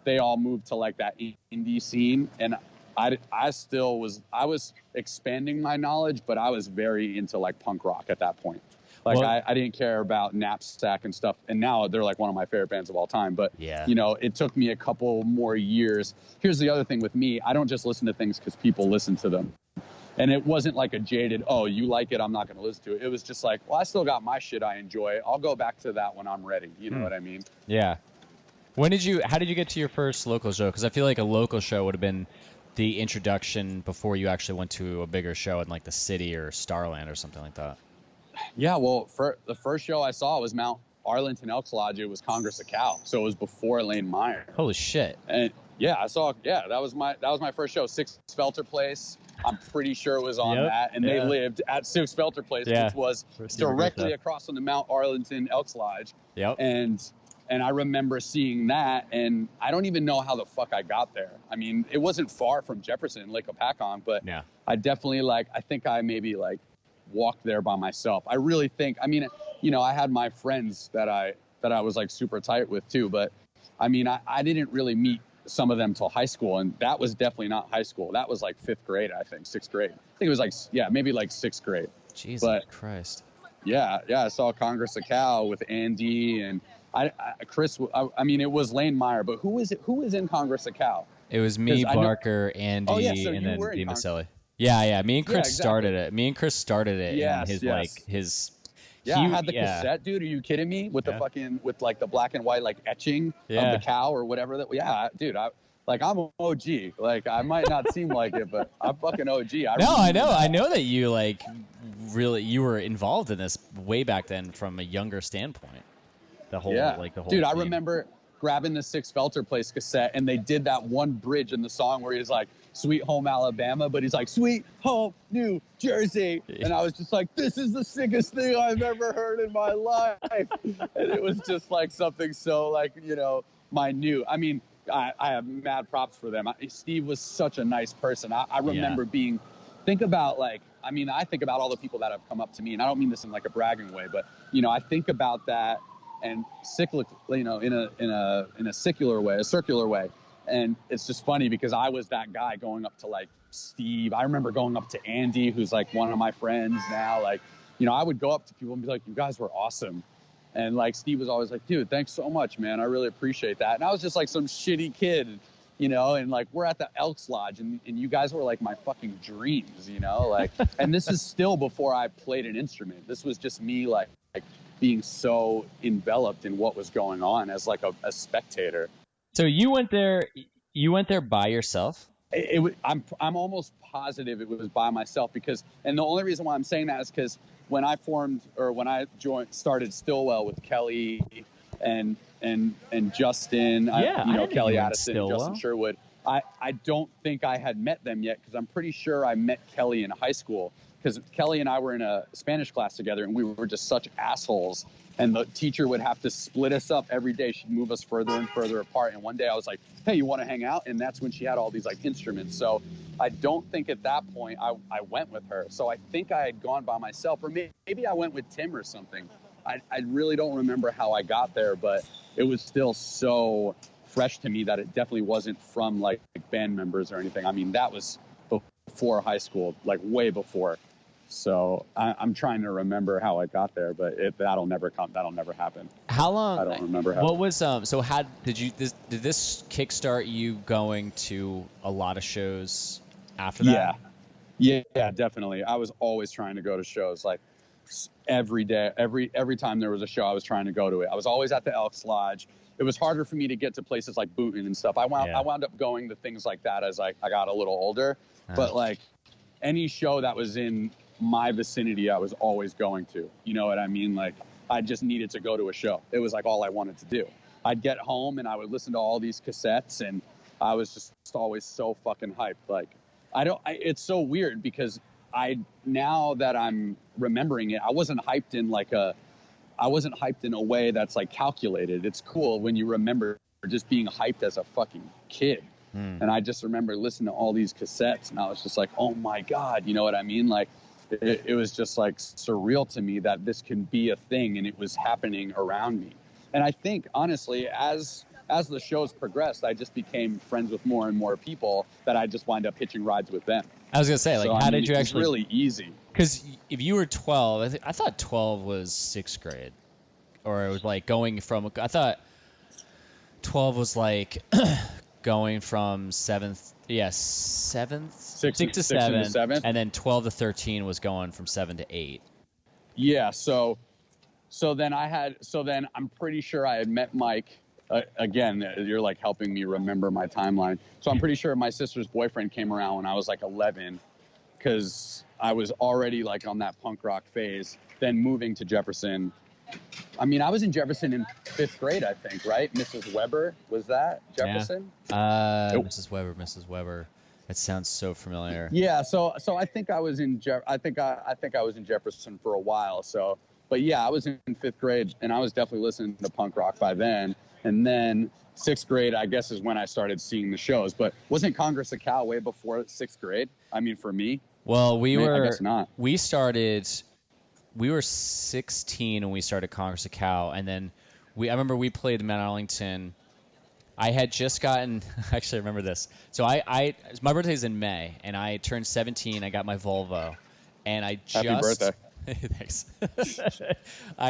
they all moved to like that indie scene, and I was expanding my knowledge, but I was very into like punk rock at that point. Like I didn't care about Knapsack and stuff. And now they're like one of my favorite bands of all time. But, you know, it took me a couple more years. Here's the other thing with me. I don't just listen to things because people listen to them. And it wasn't like a jaded, oh, you like it, I'm not going to listen to it. It was just like, well, I still got my shit I enjoy. I'll go back to that when I'm ready. You know what I mean? Yeah. How did you get to your first local show? Because I feel like a local show would have been the introduction before you actually went to a bigger show in like the city or Starland or something like that. Yeah, well, for the first show I saw was Mount Arlington Elks Lodge. It was Congress of Cal, so it was before Lane Meyer. Holy shit! And yeah, that was my first show. Six Felter Place. I'm pretty sure it was on that, and they lived at Six Felter Place, which was directly across from the Mount Arlington Elks Lodge. Yep. And I remember seeing that, and I don't even know how the fuck I got there. I mean, it wasn't far from Jefferson, Lake Opakon, but I definitely I think I maybe walked there by myself. I really think, I mean, you know, I had my friends that I was like super tight with too, but I mean, I didn't really meet some of them till high school, and that was definitely not high school. That was like 5th grade, I think, 6th grade. I think it was maybe 6th grade. Jesus Christ. Yeah, I saw Congress of Cal with Andy and Chris. I mean, it was Lane Meyer, but who was in Congress of Cal? It was me, Barker, Andy, and then D. Maselli. Yeah. Me and Chris started it. Yes, in his. Yeah, I had the cassette, dude. Are you kidding me? With the fucking the black and white etching of the cow or whatever that. Yeah, dude. Like, I'm an OG. Like, I might not seem like it, but I'm fucking OG. I know that you like you were involved in this way back then from a younger standpoint. The whole Dude, I theme. remember grabbing the Six Felter Place cassette, and they did that one bridge in the song where he's like, Sweet Home Alabama, but he's like, Sweet Home New Jersey. And I was just like, this is the sickest thing I've ever heard in my life. And it was just like something so like, minute. I mean, I have mad props for them. Steve was such a nice person. I remember I think about all the people that have come up to me, and I don't mean this in like a bragging way, but, I think about that and cyclically, in a circular way. And it's just funny because I was that guy going up to like Steve. I remember going up to Andy, who's like one of my friends now. Like, I would go up to people and be like, you guys were awesome. And like Steve was always like, dude, thanks so much, man. I really appreciate that. And I was just like some shitty kid, and like we're at the Elks Lodge and you guys were like my fucking dreams, like, and this is still before I played an instrument. This was just me like being so enveloped in what was going on as like a spectator. So you went there by yourself? I'm almost positive it was by myself and the only reason why I'm saying that is because when I started Stillwell with Kelly and Justin, Kelly Addison and Justin Sherwood, I don't think I had met them yet because I'm pretty sure I met Kelly in high school because Kelly and I were in a Spanish class together and we were just such assholes. And the teacher would have to split us up every day. She'd move us further and further apart. And one day I was like, hey, you want to hang out? And that's when she had all these like instruments. So I don't think at that point I went with her. So I think I had gone by myself, or maybe I went with Tim or something. I really don't remember how I got there, but it was still so fresh to me that it definitely wasn't from like band members or anything. I mean, that was before high school, like way before. So I'm trying to remember how I got there, but that'll never happen. How long? I don't remember how. What was did this kickstart you going to a lot of shows after that? Yeah, definitely. I was always trying to go to shows like every day, every time there was a show, I was trying to go to it. I was always at the Elks Lodge. It was harder for me to get to places like Boonton and stuff. I wound up going to things like that as I got a little older, but like any show that was in my vicinity, I was always going to, you know what I mean? Like I just needed to go to a show. It was like all I wanted to do. I'd get home and I would listen to all these cassettes and I was just always so fucking hyped. Like it's so weird because now that I'm remembering it, I wasn't hyped in a way that's like calculated. It's cool when you remember just being hyped as a fucking kid. And I just remember listening to all these cassettes and I was just like, oh my God, you know what I mean? Like it was just like surreal to me that this can be a thing and it was happening around me. And I think honestly, as the shows progressed, I just became friends with more and more people that I just wind up hitching rides with them. I was gonna say, like, how did you actually? It's really easy. Because if you were 12, I thought 12 was 6th grade, or it was like going from. I thought 12 was like going from 7th. Yes, 7th. 6 to 7th, and then 12 to 13 was going from 7 to 8. Yeah. So then I'm pretty sure I had met Mike. Again, you're like helping me remember my timeline. So I'm pretty sure my sister's boyfriend came around when I was like 11 because I was already like on that punk rock phase. Then moving to Jefferson. I mean, I was in Jefferson in 5th grade, I think, right? Mrs. Weber, was that Jefferson? Yeah. Mrs. Weber. That sounds so familiar. Yeah. So I think I was in I think I was in Jefferson for a while. So, but yeah, I was in 5th grade and I was definitely listening to punk rock by then. And then 6th grade, I guess, is when I started seeing the shows. But wasn't Congress of Cal way before 6th grade? I mean, for me. Well, I guess not. We were 16 when we started Congress of Cal, and then I remember we played Mount Arlington. I had just gotten. Actually, I remember this. So my birthday's in May, and I turned 17. I got my Volvo, and I just. Happy birthday. Thanks. I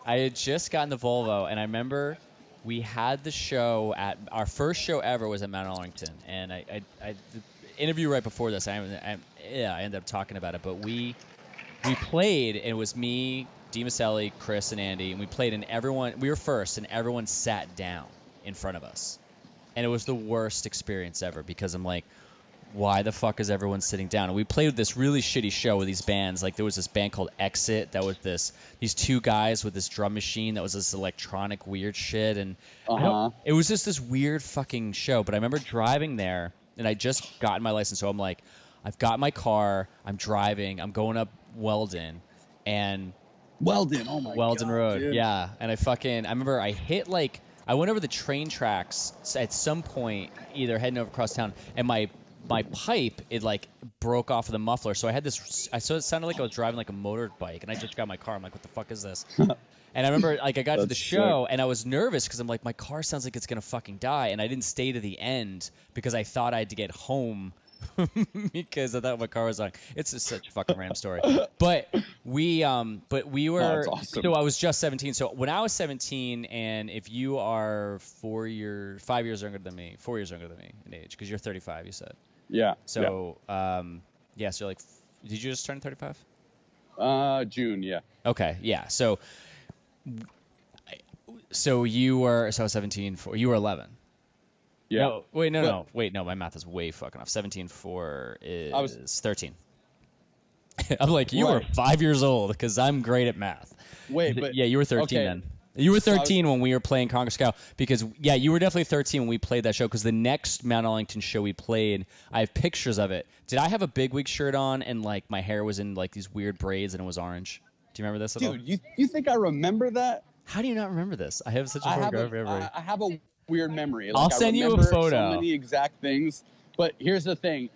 had just gotten the Volvo, and I remember we had the show at our first show ever was at Mount Arlington, and I the interview right before this. I ended up talking about it, but we played, and it was me, Dee Maselli, Chris, and Andy, and we played, and we were first, and everyone sat down in front of us. And it was the worst experience ever because I'm like, why the fuck is everyone sitting down? And we played with this really shitty show with these bands. Like there was this band called Exit that was these two guys with this drum machine that was this electronic weird shit. And it was just this weird fucking show. But I remember driving there and I just gotten my license. So I'm like, I've got my car. I'm driving. I'm going up Weldon. And Weldon, oh my Weldon God, Road, dude. yeah. And I remember I hit I went over the train tracks at some point, either heading over across town, and my pipe, it like broke off of the muffler. So I had this, so it sounded like I was driving like a motorbike, and I just got in my car. I'm like, what the fuck is this? And I remember like I got to the show and I was nervous because I'm like, my car sounds like it's going to fucking die. And I didn't stay to the end because I thought I had to get home because I thought my car was on. It's just such a fucking random story. But we were, that's awesome. So I was just 17. So when I was 17, and if you are 5 years younger than me, 4 years younger than me in age, because you're 35, you said. Yeah. So, so like, did you just turn 35? June, yeah. Okay, yeah. So you were, so I was 17, you were 11. Yeah. No, wait, no. Wait, no, my math is way fucking off. 17 is 13. I'm like, you were 5 years old because I'm great at math. Wait, but yeah, you were 13 then. You were 13 when we were playing Congress Cow because, yeah, you were definitely 13 when we played that show because the next Mount Ellington show we played, I have pictures of it. Did I have a Bigwig shirt on and, like, my hair was in, like, these weird braids and it was orange? Do you remember this at all? Dude, you think I remember that? How do you not remember this? I have such a photographic memory. I have a weird memory. I'll send you a photo. So many exact things. But here's the thing.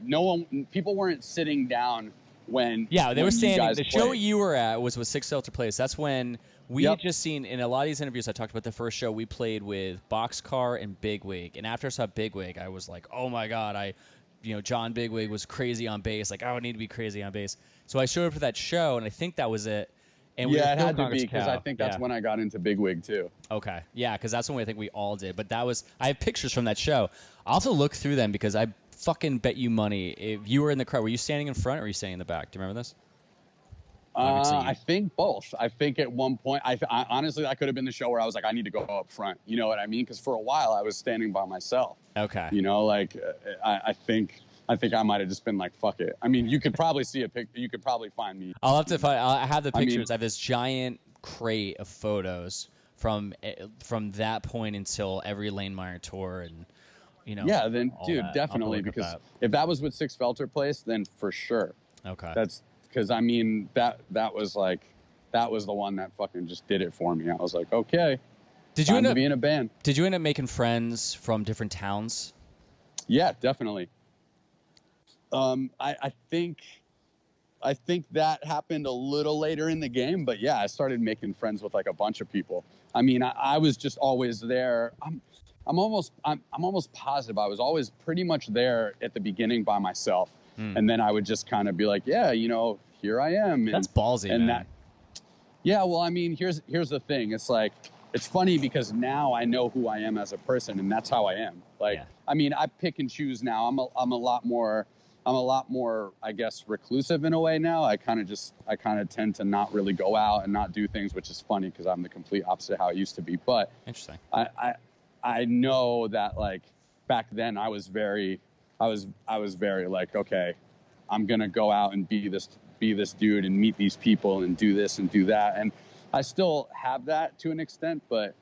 People weren't sitting down when they were standing. The show played. you were at was with Six Filter Place. That's when we had just seen, in a lot of these interviews I talked about the first show, we played with Boxcar and Bigwig. And after I saw Bigwig, I was like, oh my God, John Bigwig was crazy on bass. Like, I would need to be crazy on bass. So I showed up for that show, and I think that was it. And it had to be because I think that's when I got into Bigwig too. Okay, yeah, because that's when I think we all did. But I have pictures from that show. I'll have to look through them because I fucking bet you money. If you were in the crowd, were you standing in front or were you standing in the back? Do you remember this? I think both. I think at one point, I honestly, that could have been the show where I was like, I need to go up front. You know what I mean? Because for a while I was standing by myself. Okay. I think I might have just been like, fuck it. I mean, you could probably see a pic. You could probably find me. I'll have to find. I have the pictures. I have this giant crate of photos from that point until every Lane Meyer tour, and Yeah, then, dude, definitely, because if that was with Six Felter Place, then for sure. Okay. That's because I mean that was the one that fucking just did it for me. I was like, okay. Did you end up being in a band? Did you end up making friends from different towns? Yeah, definitely. I think that happened a little later in the game, but yeah, I started making friends with like a bunch of people. I mean, I was just always there. I'm almost positive I was always pretty much there at the beginning by myself, and then I would just kind of be like, yeah, here I am. And, that's ballsy, and man. Yeah, well, I mean, here's the thing. It's like, it's funny because now I know who I am as a person, and that's how I am. Like, I mean, I pick and choose now. I'm a lot more, I guess, reclusive in a way now. I kind of tend to not really go out and not do things, which is funny because I'm the complete opposite of how it used to be. But interesting. I know that like back then I was very like, okay, I'm gonna go out and be this dude and meet these people and do this and do that, and I still have that to an extent, but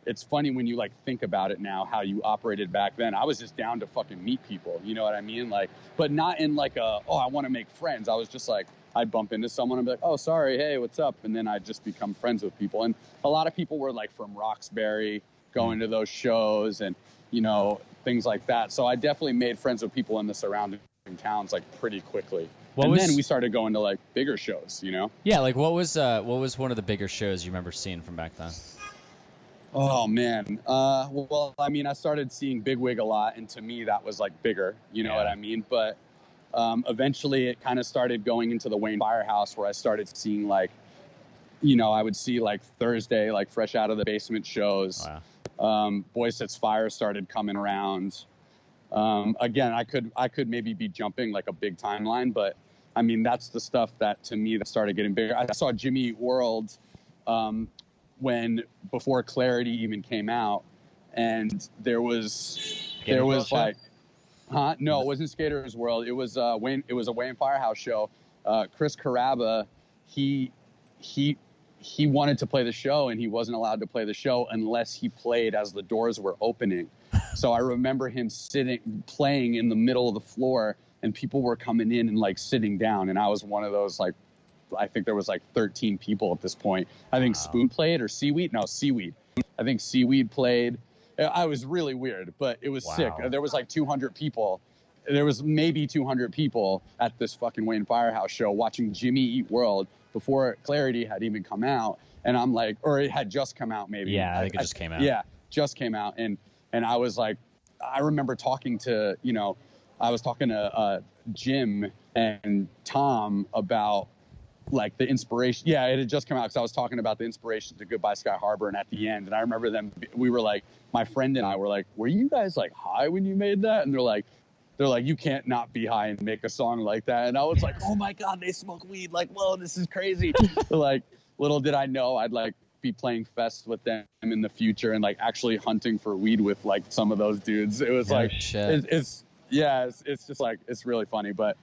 it's funny when you like think about it now, how you operated back then. I was just down to fucking meet people. You know what I mean? Like, but not in like I want to make friends. I was just like, I'd bump into someone and be like, oh, sorry. Hey, what's up? And then I'd just become friends with people. And a lot of people were like from Roxbury going to those shows and, things like that. So I definitely made friends with people in the surrounding towns like pretty quickly. Then we started going to like bigger shows, Yeah. Like what was one of the bigger shows you remember seeing from back then? Oh man. Well, I mean, I started seeing Bigwig a lot, and to me that was like bigger, you know what I mean? But eventually it kind of started going into the Wayne Firehouse, where I started seeing like, I would see like Thursday, like Fresh Out of the Basement shows. Wow. Boy Sets Fire started coming around. Again, I could maybe be jumping like a big timeline, but I mean, that's the stuff that to me that started getting bigger. I saw Jimmy Eat World before Clarity even came out, and there was there was like, huh? No, it wasn't Skaters World. It was Wayne. It was a Wayne Firehouse show. Chris Caraba, he wanted to play the show, and he wasn't allowed to play the show unless he played as the doors were opening. So I remember him playing in the middle of the floor, and people were coming in and like sitting down, and I was one of those, like, I think there was like 13 people at this point. I think Spoon played, or Seaweed. No, Seaweed. I think Seaweed played. I was really weird, but it was sick. There was like 200 people. There was maybe 200 people at this fucking Wayne Firehouse show watching Jimmy Eat World before Clarity had even come out. And I'm like, or it had just come out maybe. Yeah, I think it just came out. Yeah, just came out. And I was like, I remember talking to, I was talking to Jim and Tom about like the inspiration. Yeah, it had just come out because I was talking about the inspiration to Goodbye Sky Harbor, and at the end, and I remember we were like, my friend and I were like, were you guys like high when you made that? And they're like, you can't not be high and make a song like that. And I was like, oh my God, they smoke weed. Like, whoa, this is crazy. Like, little did I know I'd like be playing fest with them in the future and like actually hunting for weed with like some of those dudes. It was it's just like, it's really funny. But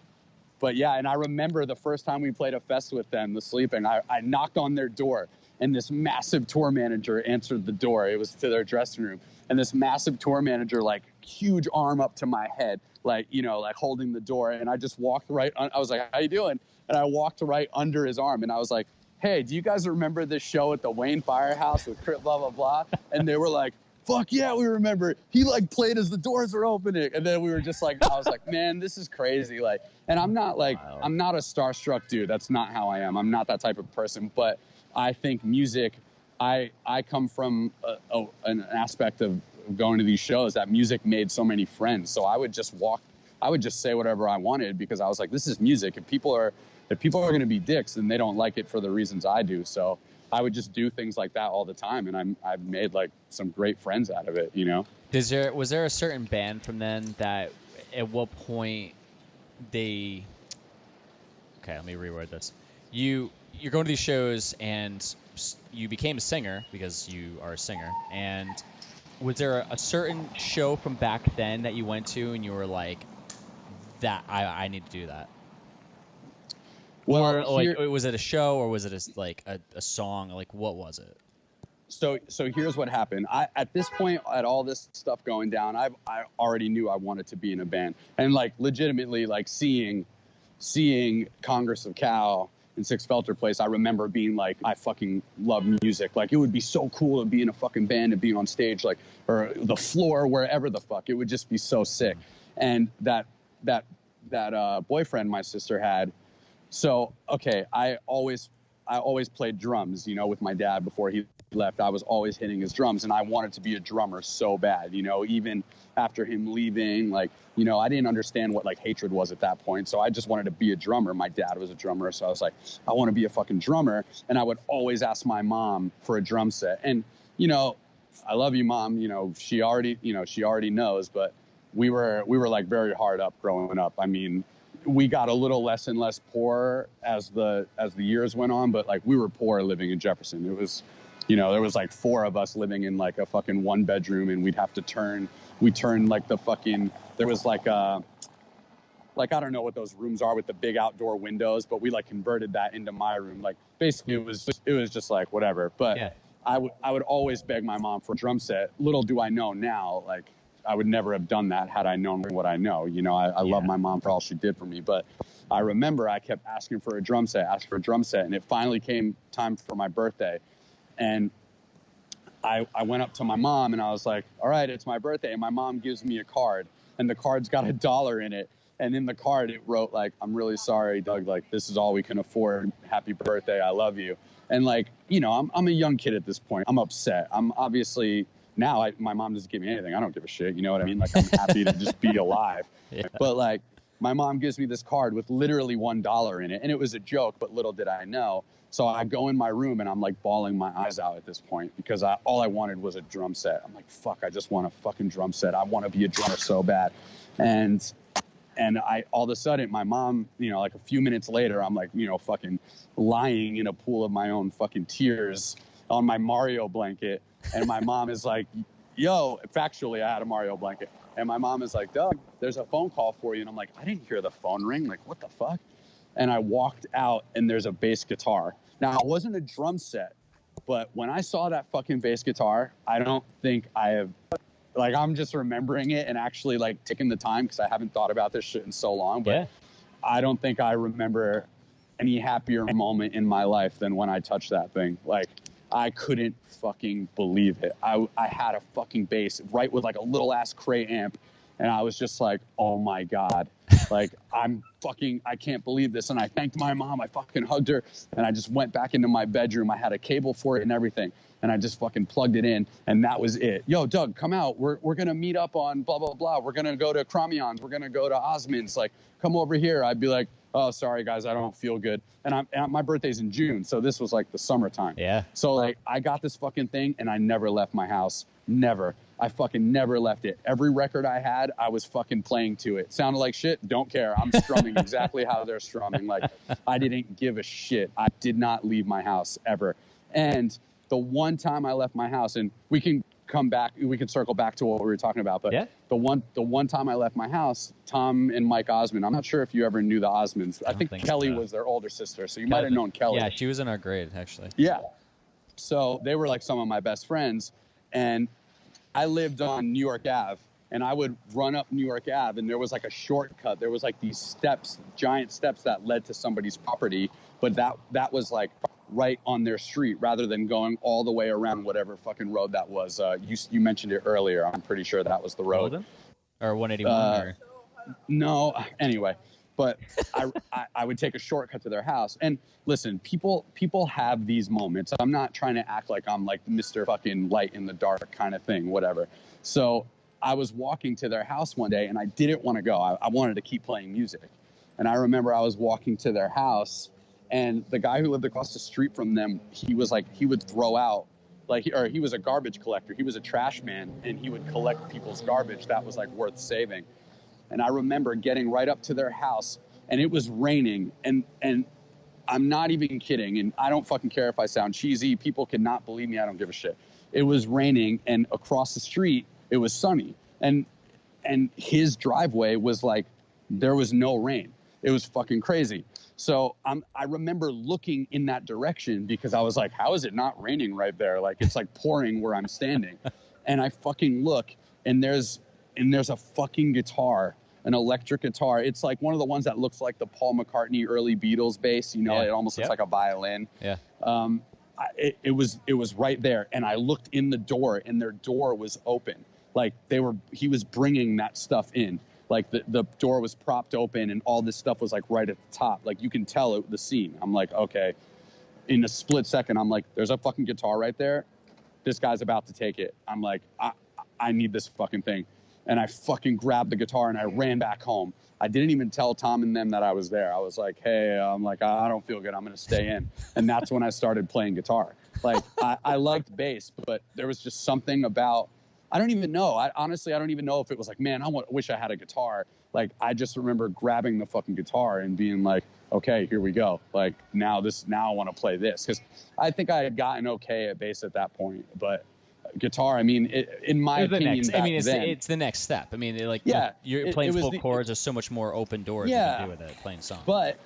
yeah, and I remember the first time we played a fest with them, The Sleeping, I knocked on their door, and this massive tour manager answered the door. It was to their dressing room. And this massive tour manager, like huge arm up to my head, like, like holding the door. And I just walked I was like, how you doing? And I walked right under his arm. And I was like, hey, do you guys remember this show at the Wayne Firehouse with Crit blah, blah, blah? And they were like, fuck yeah, we remember. He like played as the doors were opening. And then we were just like, I was like, man, this is crazy. Like, and I'm not like, I'm not a starstruck dude. That's not how I am. I'm not that type of person. But I think music, I come from an aspect of going to these shows that music made so many friends. So I would just say whatever I wanted because I was like, this is music. If people are going to be dicks, then they don't like it for the reasons I do. So I would just do things like that all the time, and I've made like some great friends out of it, Was there a certain band from then that at what point okay, let me reword this. You're going to these shows and you became a singer because you are a singer, and was there a certain show from back then that you went to and you were like, that I need to do that? Well, or like, was it a show or was it a song? Like, what was it? So here's what happened. At this point, at all this stuff going down, I already knew I wanted to be in a band, and like legitimately, like seeing Congress of Cow in Six Felter Place, I remember being like, I fucking love music. Like, it would be so cool to be in a fucking band and be on stage, like, or the floor, wherever the fuck. It would just be so sick. And that boyfriend my sister had. So, okay, I always played drums, with my dad before he left. I was always hitting his drums, and I wanted to be a drummer so bad, even after him leaving, like, I didn't understand what like hatred was at that point. So I just wanted to be a drummer. My dad was a drummer. So I was like, I want to be a fucking drummer. And I would always ask my mom for a drum set. And, I love you, Mom. She already knows, but we were like very hard up growing up. I mean, we got a little less and less poor as the years went on, but like we were poor living in Jefferson. It was, there was like 4 of us living in like a fucking 1 bedroom, and we'd have to turn like the fucking, there was like I don't know what those rooms are with the big outdoor windows, but we like converted that into my room. Like basically it was just like whatever. But yeah. I would always beg my mom for a drum set. Little do I know now, like I would never have done that had I known what I know. I love my mom for all she did for me. But I remember I kept asking for a drum set, and it finally came time for my birthday. And I went up to my mom and I was like, all right, it's my birthday. And my mom gives me a card, and the card's got $1 in it. And in the card, it wrote like, I'm really sorry, Doug, like this is all we can afford. Happy birthday. I love you. And like, I'm a young kid at this point. I'm upset. I'm obviously now my mom doesn't give me anything. I don't give a shit. You know what I mean? Like, I'm happy to just be alive. Yeah. But like, my mom gives me this card with literally $1 in it. And it was a joke, but little did I know. So I go in my room and I'm like bawling my eyes out at this point because all I wanted was a drum set. I'm like, fuck, I just want a fucking drum set. I want to be a drummer so bad. And all of a sudden my mom, like a few minutes later, I'm like, fucking lying in a pool of my own fucking tears on my Mario blanket. And my mom is like, yo, factually, I had a Mario blanket. And my mom is like, Doug, there's a phone call for you. And I'm like, I didn't hear the phone ring. Like, what the fuck? And I walked out and there's a bass guitar. Now, it wasn't a drum set, but when I saw that fucking bass guitar, I don't think I have, like, I'm just remembering it and actually like taking the time because I haven't thought about this shit in so long. But I don't think I remember any happier moment in my life than when I touched that thing. Like, I couldn't fucking believe it. I had a fucking bass right with like a little ass Cray amp. And I was just like, oh my God, like I can't believe this. And I thanked my mom. I fucking hugged her and I just went back into my bedroom. I had a cable for it and everything. And I just fucking plugged it in and that was it. Yo, Doug, come out. We're going to meet up on blah, blah, blah. We're going to go to Cromion's. We're going to go to Osmond's. Like, come over here. I'd be like, oh, sorry guys, I don't feel good. And my birthday's in June. So this was like the summertime. Yeah. So like I got this fucking thing and I never left my house. Never. I fucking never left it. Every record I had, I was fucking playing to it. Sounded like shit. Don't care. I'm strumming exactly how they're strumming. Like I didn't give a shit. I did not leave my house ever. And the one time I left my house, and we can come back, we can circle back to what we were talking about. But the one time I left my house, Tom and Mike Osmond, I'm not sure if you ever knew the Osmonds. I think Kelly was their older sister. So you might have known Kelly. Yeah, she was in our grade, actually. Yeah. So they were like some of my best friends. And I lived on New York Ave. And I would run up New York Ave, and there was like a shortcut. There was like these steps, giant steps that led to somebody's property. But that was like right on their street rather than going all the way around whatever fucking road that was. You mentioned it earlier. I'm pretty sure that was the road. Golden? Or 181? Or? No. Anyway, but I would take a shortcut to their house. And listen, people have these moments. I'm not trying to act like I'm like Mr. fucking light in the dark kind of thing, whatever. So I was walking to their house one day and I didn't want to go. I wanted to keep playing music. And I remember I was walking to their house and the guy who lived across the street from them, he was like, he would throw out he was a garbage collector. He was a trash man and he would collect people's garbage that was like worth saving. And I remember getting right up to their house and it was raining and I'm not even kidding. And I don't fucking care if I sound cheesy. People cannot believe me. I don't give a shit. It was raining and across the street, it was sunny. And his driveway was like, there was no rain. It was fucking crazy. So I remember looking in that direction because I was like, how is it not raining right there? Like, it's like pouring where I'm standing. And I fucking look and there's a fucking guitar, an electric guitar. It's like one of the ones that looks like the Paul McCartney early Beatles bass. You know, it almost looks like a violin. Yeah. It was right there. And I looked in the door and their door was open. Like he was bringing that stuff in. Like the door was propped open and all this stuff was like right at the top. Like you can tell the scene. I'm like, okay. In a split second, I'm like, there's a fucking guitar right there. This guy's about to take it. I'm like, I need this fucking thing. And I fucking grabbed the guitar and I ran back home. I didn't even tell Tom and them that I was there. I was like, hey, I don't feel good. I'm going to stay in. And that's when I started playing guitar. Like I liked bass, but there was just something about, I don't even know. Honestly, I don't even know if it was like, man, wish I had a guitar. Like, I just remember grabbing the fucking guitar and being like, okay, here we go. Like, now I want to play this. Because I think I had gotten okay at bass at that point. But guitar, I mean, in my opinion, it's the next step. I mean, you're playing full chords. There's so much more open doors you can do with it, playing songs. But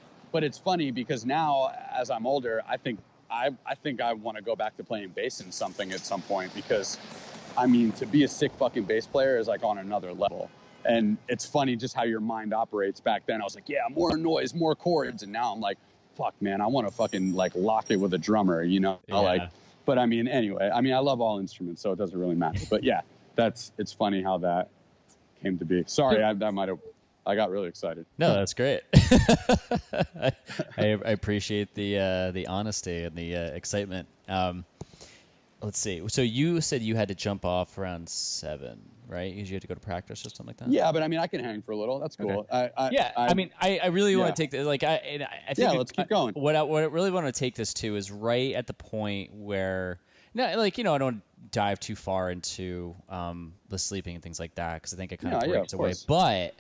it's funny because now, as I'm older, I think I want to go back to playing bass in something at some point because, I mean, to be a sick fucking bass player is like on another level. And it's funny just how your mind operates. Back then I was like, yeah, more noise, more chords. And now I'm like, fuck, man, I want to fucking like lock it with a drummer, you know? Yeah. But I mean, anyway, I love all instruments, so it doesn't really matter. But yeah, it's funny how that came to be. Sorry, I got really excited. No, that's great. I appreciate the honesty and the excitement. Let's see. So you said you had to jump off around 7, right? Because you had to go to practice or something like that. Yeah, but I mean, I can hang for a little. That's cool. Okay. I really want to take this. Like, I think. Yeah, let's keep going. What I really want to take this to is right at the point where, I don't dive too far into the sleeping and things like that because I think it kind of breaks away. But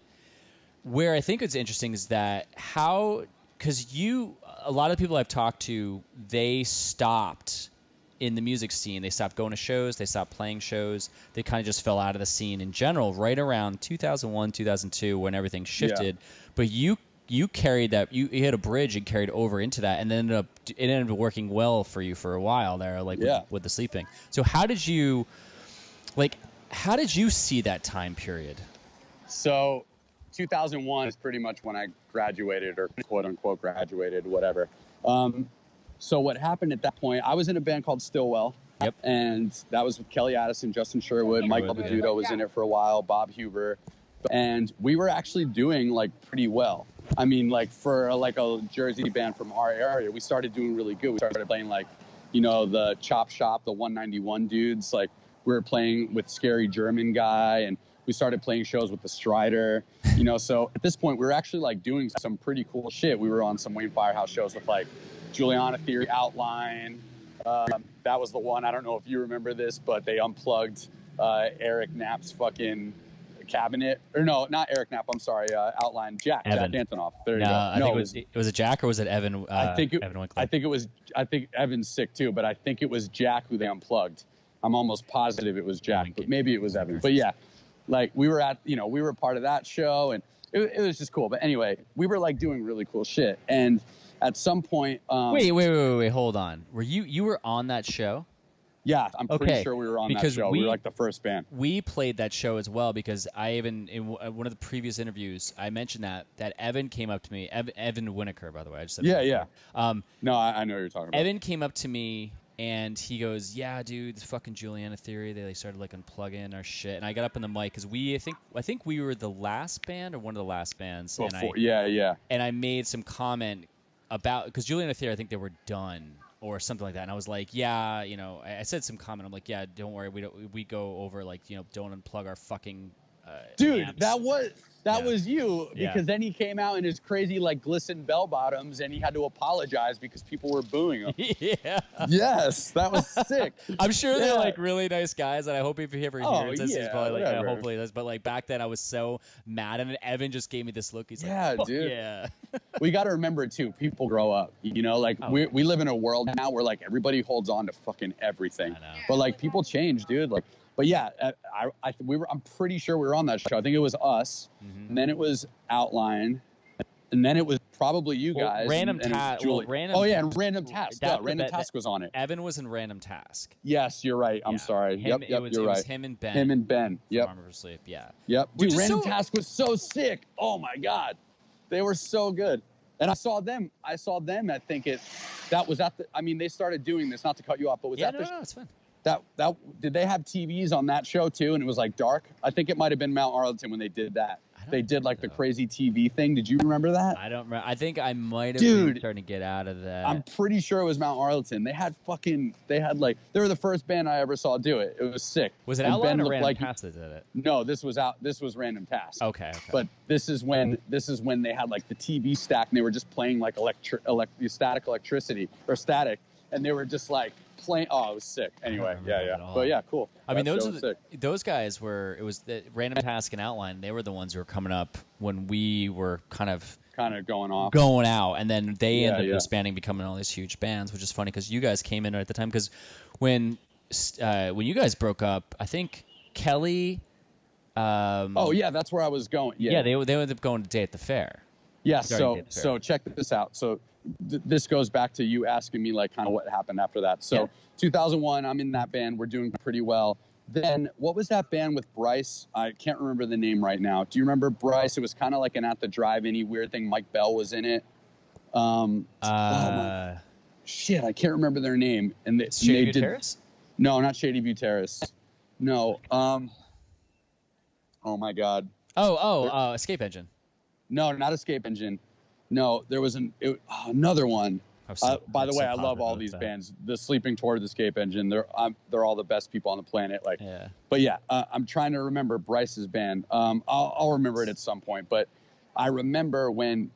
where I think it's interesting is that because a lot of people I've talked to, they stopped in the music scene. They stopped going to shows. They stopped playing shows. They kind of just fell out of the scene in general right around 2001, 2002 when everything shifted. But you carried that. You hit a bridge and carried over into that, and then it ended up working well for you for a while there, like with the sleeping. So how did you see that time period? So 2001 is pretty much when I graduated, or quote unquote graduated, whatever. So what happened at that point, I was in a band called Stillwell. Yep. And that was with Kelly Addison, Justin Sherwood, Mike Lapiduto was in it for a while, Bob Huber. And we were actually doing like pretty well. I mean, like for like a Jersey band from our area, we started doing really good. We started playing like, you know, the Chop Shop, the 191 dudes. Like we were playing with Scary German Guy, and we started playing shows with the Strider, you know. So at this point, we were actually like doing some pretty cool shit. We were on some Wayne Firehouse shows with like Juliana Theory, Outline. That was the one. I don't know if you remember this, but they unplugged Eric Knapp's fucking cabinet, or no, not Eric Knapp. I'm sorry, Outline Jack Antonoff. There you go. I think was it Jack or was it Evan? Evan Winkler? I think Evan's sick too, but I think it was Jack who they unplugged. I'm almost positive it was Jack, but maybe it was Evan. But yeah, like we were part of that show, and it was just cool. But anyway, we were like doing really cool shit, and at some point, wait, hold on. Were you were on that show? Yeah, I'm pretty sure we were on that show. We were like the first band. We played that show as well because in one of the previous interviews, I mentioned that Evan came up to me. Evan Winokur, by the way. I just said yeah. No, I know what you're talking about. Evan came up to me and he goes, "Yeah, dude, this fucking Juliana Theory. They started like unplugging our shit." And I got up in the mic because I think we were the last band or one of the last bands. Before, And I made some comment about, because Juliana Theory, I think they were done or something like that, and I was like, yeah, you know, I said some comment. I'm like, yeah, don't worry, we go over like, you know, don't unplug our fucking dude amps. that was you, because then he came out in his crazy like glisten bell bottoms and he had to apologize because people were booing him. Yeah. Yes, that was sick. I'm sure they're like really nice guys, and I hope if he ever hears this, he's probably like, hopefully this. But like back then, I was so mad, and Evan just gave me this look. He's like, dude. Yeah. We got to remember too, people grow up. You know, like we live in a world now where like everybody holds on to fucking everything. I know. But like people change, dude. Like, but yeah, I'm pretty sure we were on that show. I think it was us, and then it was Outline, and then it was probably you guys. Random Task. And Random Task. Random Task was on it. Evan was in Random Task. Yes, you're right. I'm sorry. You're right. It was him and Ben. Yep. From Armor Sleep. Yeah. Yep. Dude, Random Task was so sick. Oh my God, they were so good. And I saw them. I think that was at the. I mean, they started doing this. Not to cut you off, but was that no, it's fine. That did they have TVs on that show too? And it was like dark. I think it might have been Mount Arlington when they did that. They did like the crazy TV thing. Did you remember that? I don't remember. I think I might have been starting to get out of that. I'm pretty sure it was Mount Arlington. They had they were the first band I ever saw do it. It was sick. Was it Outline or Random Task that did it? No, this was Random Task. Okay. But this is when they had like the TV stack and they were just playing like static electricity or static, and they were just like playing. Oh, it was sick. Anyway, but yeah, cool. I mean, those guys were. It was the Random Task and Outline. They were the ones who were coming up when we were kind of going out, and then they ended up disbanding, becoming all these huge bands, which is funny because you guys came in at the time. Because when you guys broke up, I think Kelly. That's where I was going. Yeah, they ended up going to Day at the Fair. Yeah, so check this out. So this goes back to you asking me like kind of what happened after that. So 2001, I'm in that band. We're doing pretty well. Then what was that band with Bryce? I can't remember the name right now. Do you remember Bryce? It was kind of like an At the Drive-In weird thing. Mike Bell was in it. Shit, I can't remember their name. And Shady View Terrace? No, not Shady View Terrace. No. Oh my God. Escape Engine. No, not Escape Engine. No, there was another one. By the way, I love all these bands. The Sleeping Toward the Escape Engine. They're all the best people on the planet. Like, But yeah, I'm trying to remember Bryce's band. I'll remember it at some point. But I remember when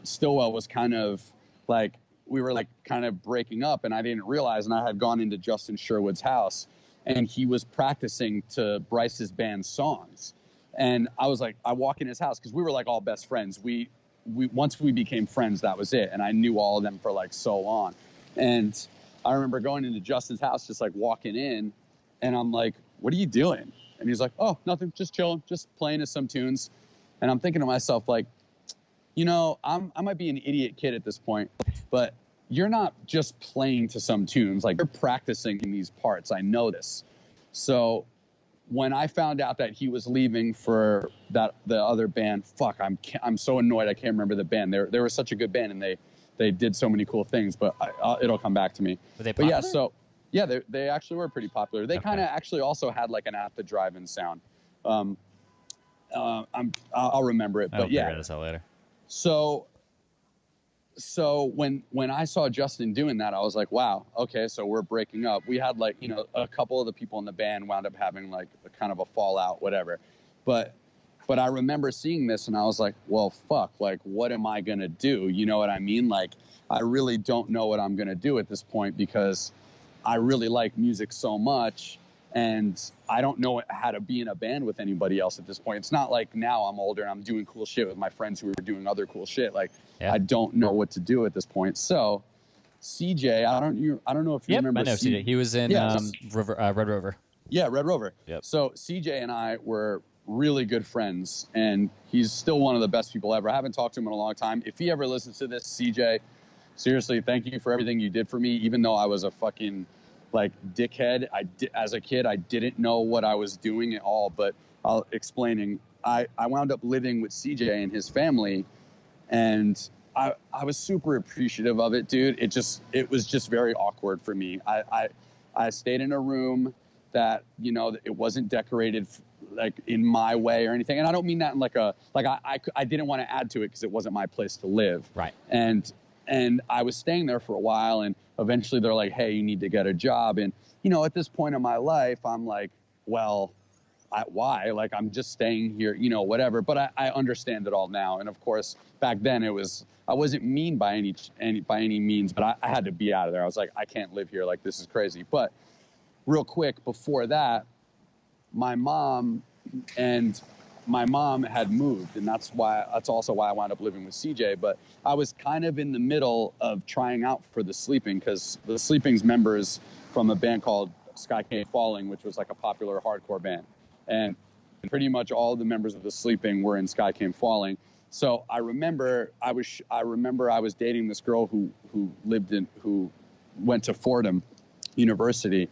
Stillwell was kind of like, we were like kind of breaking up, and I didn't realize, and I had gone into Justin Sherwood's house, and he was practicing to Bryce's band's songs. And I was like, I walk in his house because we were like all best friends. We once we became friends, that was it. And I knew all of them for like so long. And I remember going into Justin's house, just like walking in, and I'm like, what are you doing? And he's like, oh, nothing, just chilling, just playing to some tunes. And I'm thinking to myself, like, you know, I might be an idiot kid at this point, but you're not just playing to some tunes. Like, you're practicing in these parts. I know this. So when I found out that he was leaving for the other band, I'm so annoyed I can't remember the band. They were such a good band, and they did so many cool things, but it'll come back to me. Were they popular? But yeah, they actually were pretty popular. They kind of actually also had like an At the Drive-In sound. I'll remember it, but yeah. Figure this out later. So when I saw Justin doing that, I was like, wow, okay, so we're breaking up. We had like, you know, a couple of the people in the band wound up having like a kind of a fallout, whatever. But I remember seeing this and I was like, well, fuck, like, what am I going to do? You know what I mean? Like, I really don't know what I'm going to do at this point because I really like music so much. And I don't know how to be in a band with anybody else at this point. It's not like now I'm older and I'm doing cool shit with my friends who are doing other cool shit. Like, I don't know what to do at this point. So, CJ, I don't know if you remember. I know CJ. He was in Red Rover. Yeah, Red Rover. Yep. So CJ and I were really good friends, and he's still one of the best people ever. I haven't talked to him in a long time. If he ever listens to this, CJ, seriously, thank you for everything you did for me, even though I was a fucking like dickhead. As a kid, I didn't know what I was doing at all, but explaining. I wound up living with CJ and his family, and I was super appreciative of it, dude. It was just very awkward for me. I stayed in a room that, you know, it wasn't decorated like in my way or anything. And I don't mean that in I didn't want to add to it because it wasn't my place to live. Right. And I was staying there for a while, and eventually they're like, hey, you need to get a job. And, you know, at this point in my life, I'm like, well, why? Like, I'm just staying here, you know, whatever. But I understand it all now. And of course, back then I wasn't mean by any means, but I had to be out of there. I was like, I can't live here. Like, this is crazy. But real quick, before that, my mom had moved, and that's also why I wound up living with CJ. But I was kind of in the middle of trying out for The Sleeping, because The Sleeping's members from a band called Sky Came Falling, which was like a popular hardcore band. And pretty much all the members of The Sleeping were in Sky Came Falling. So I remember I was dating this girl who went to Fordham University,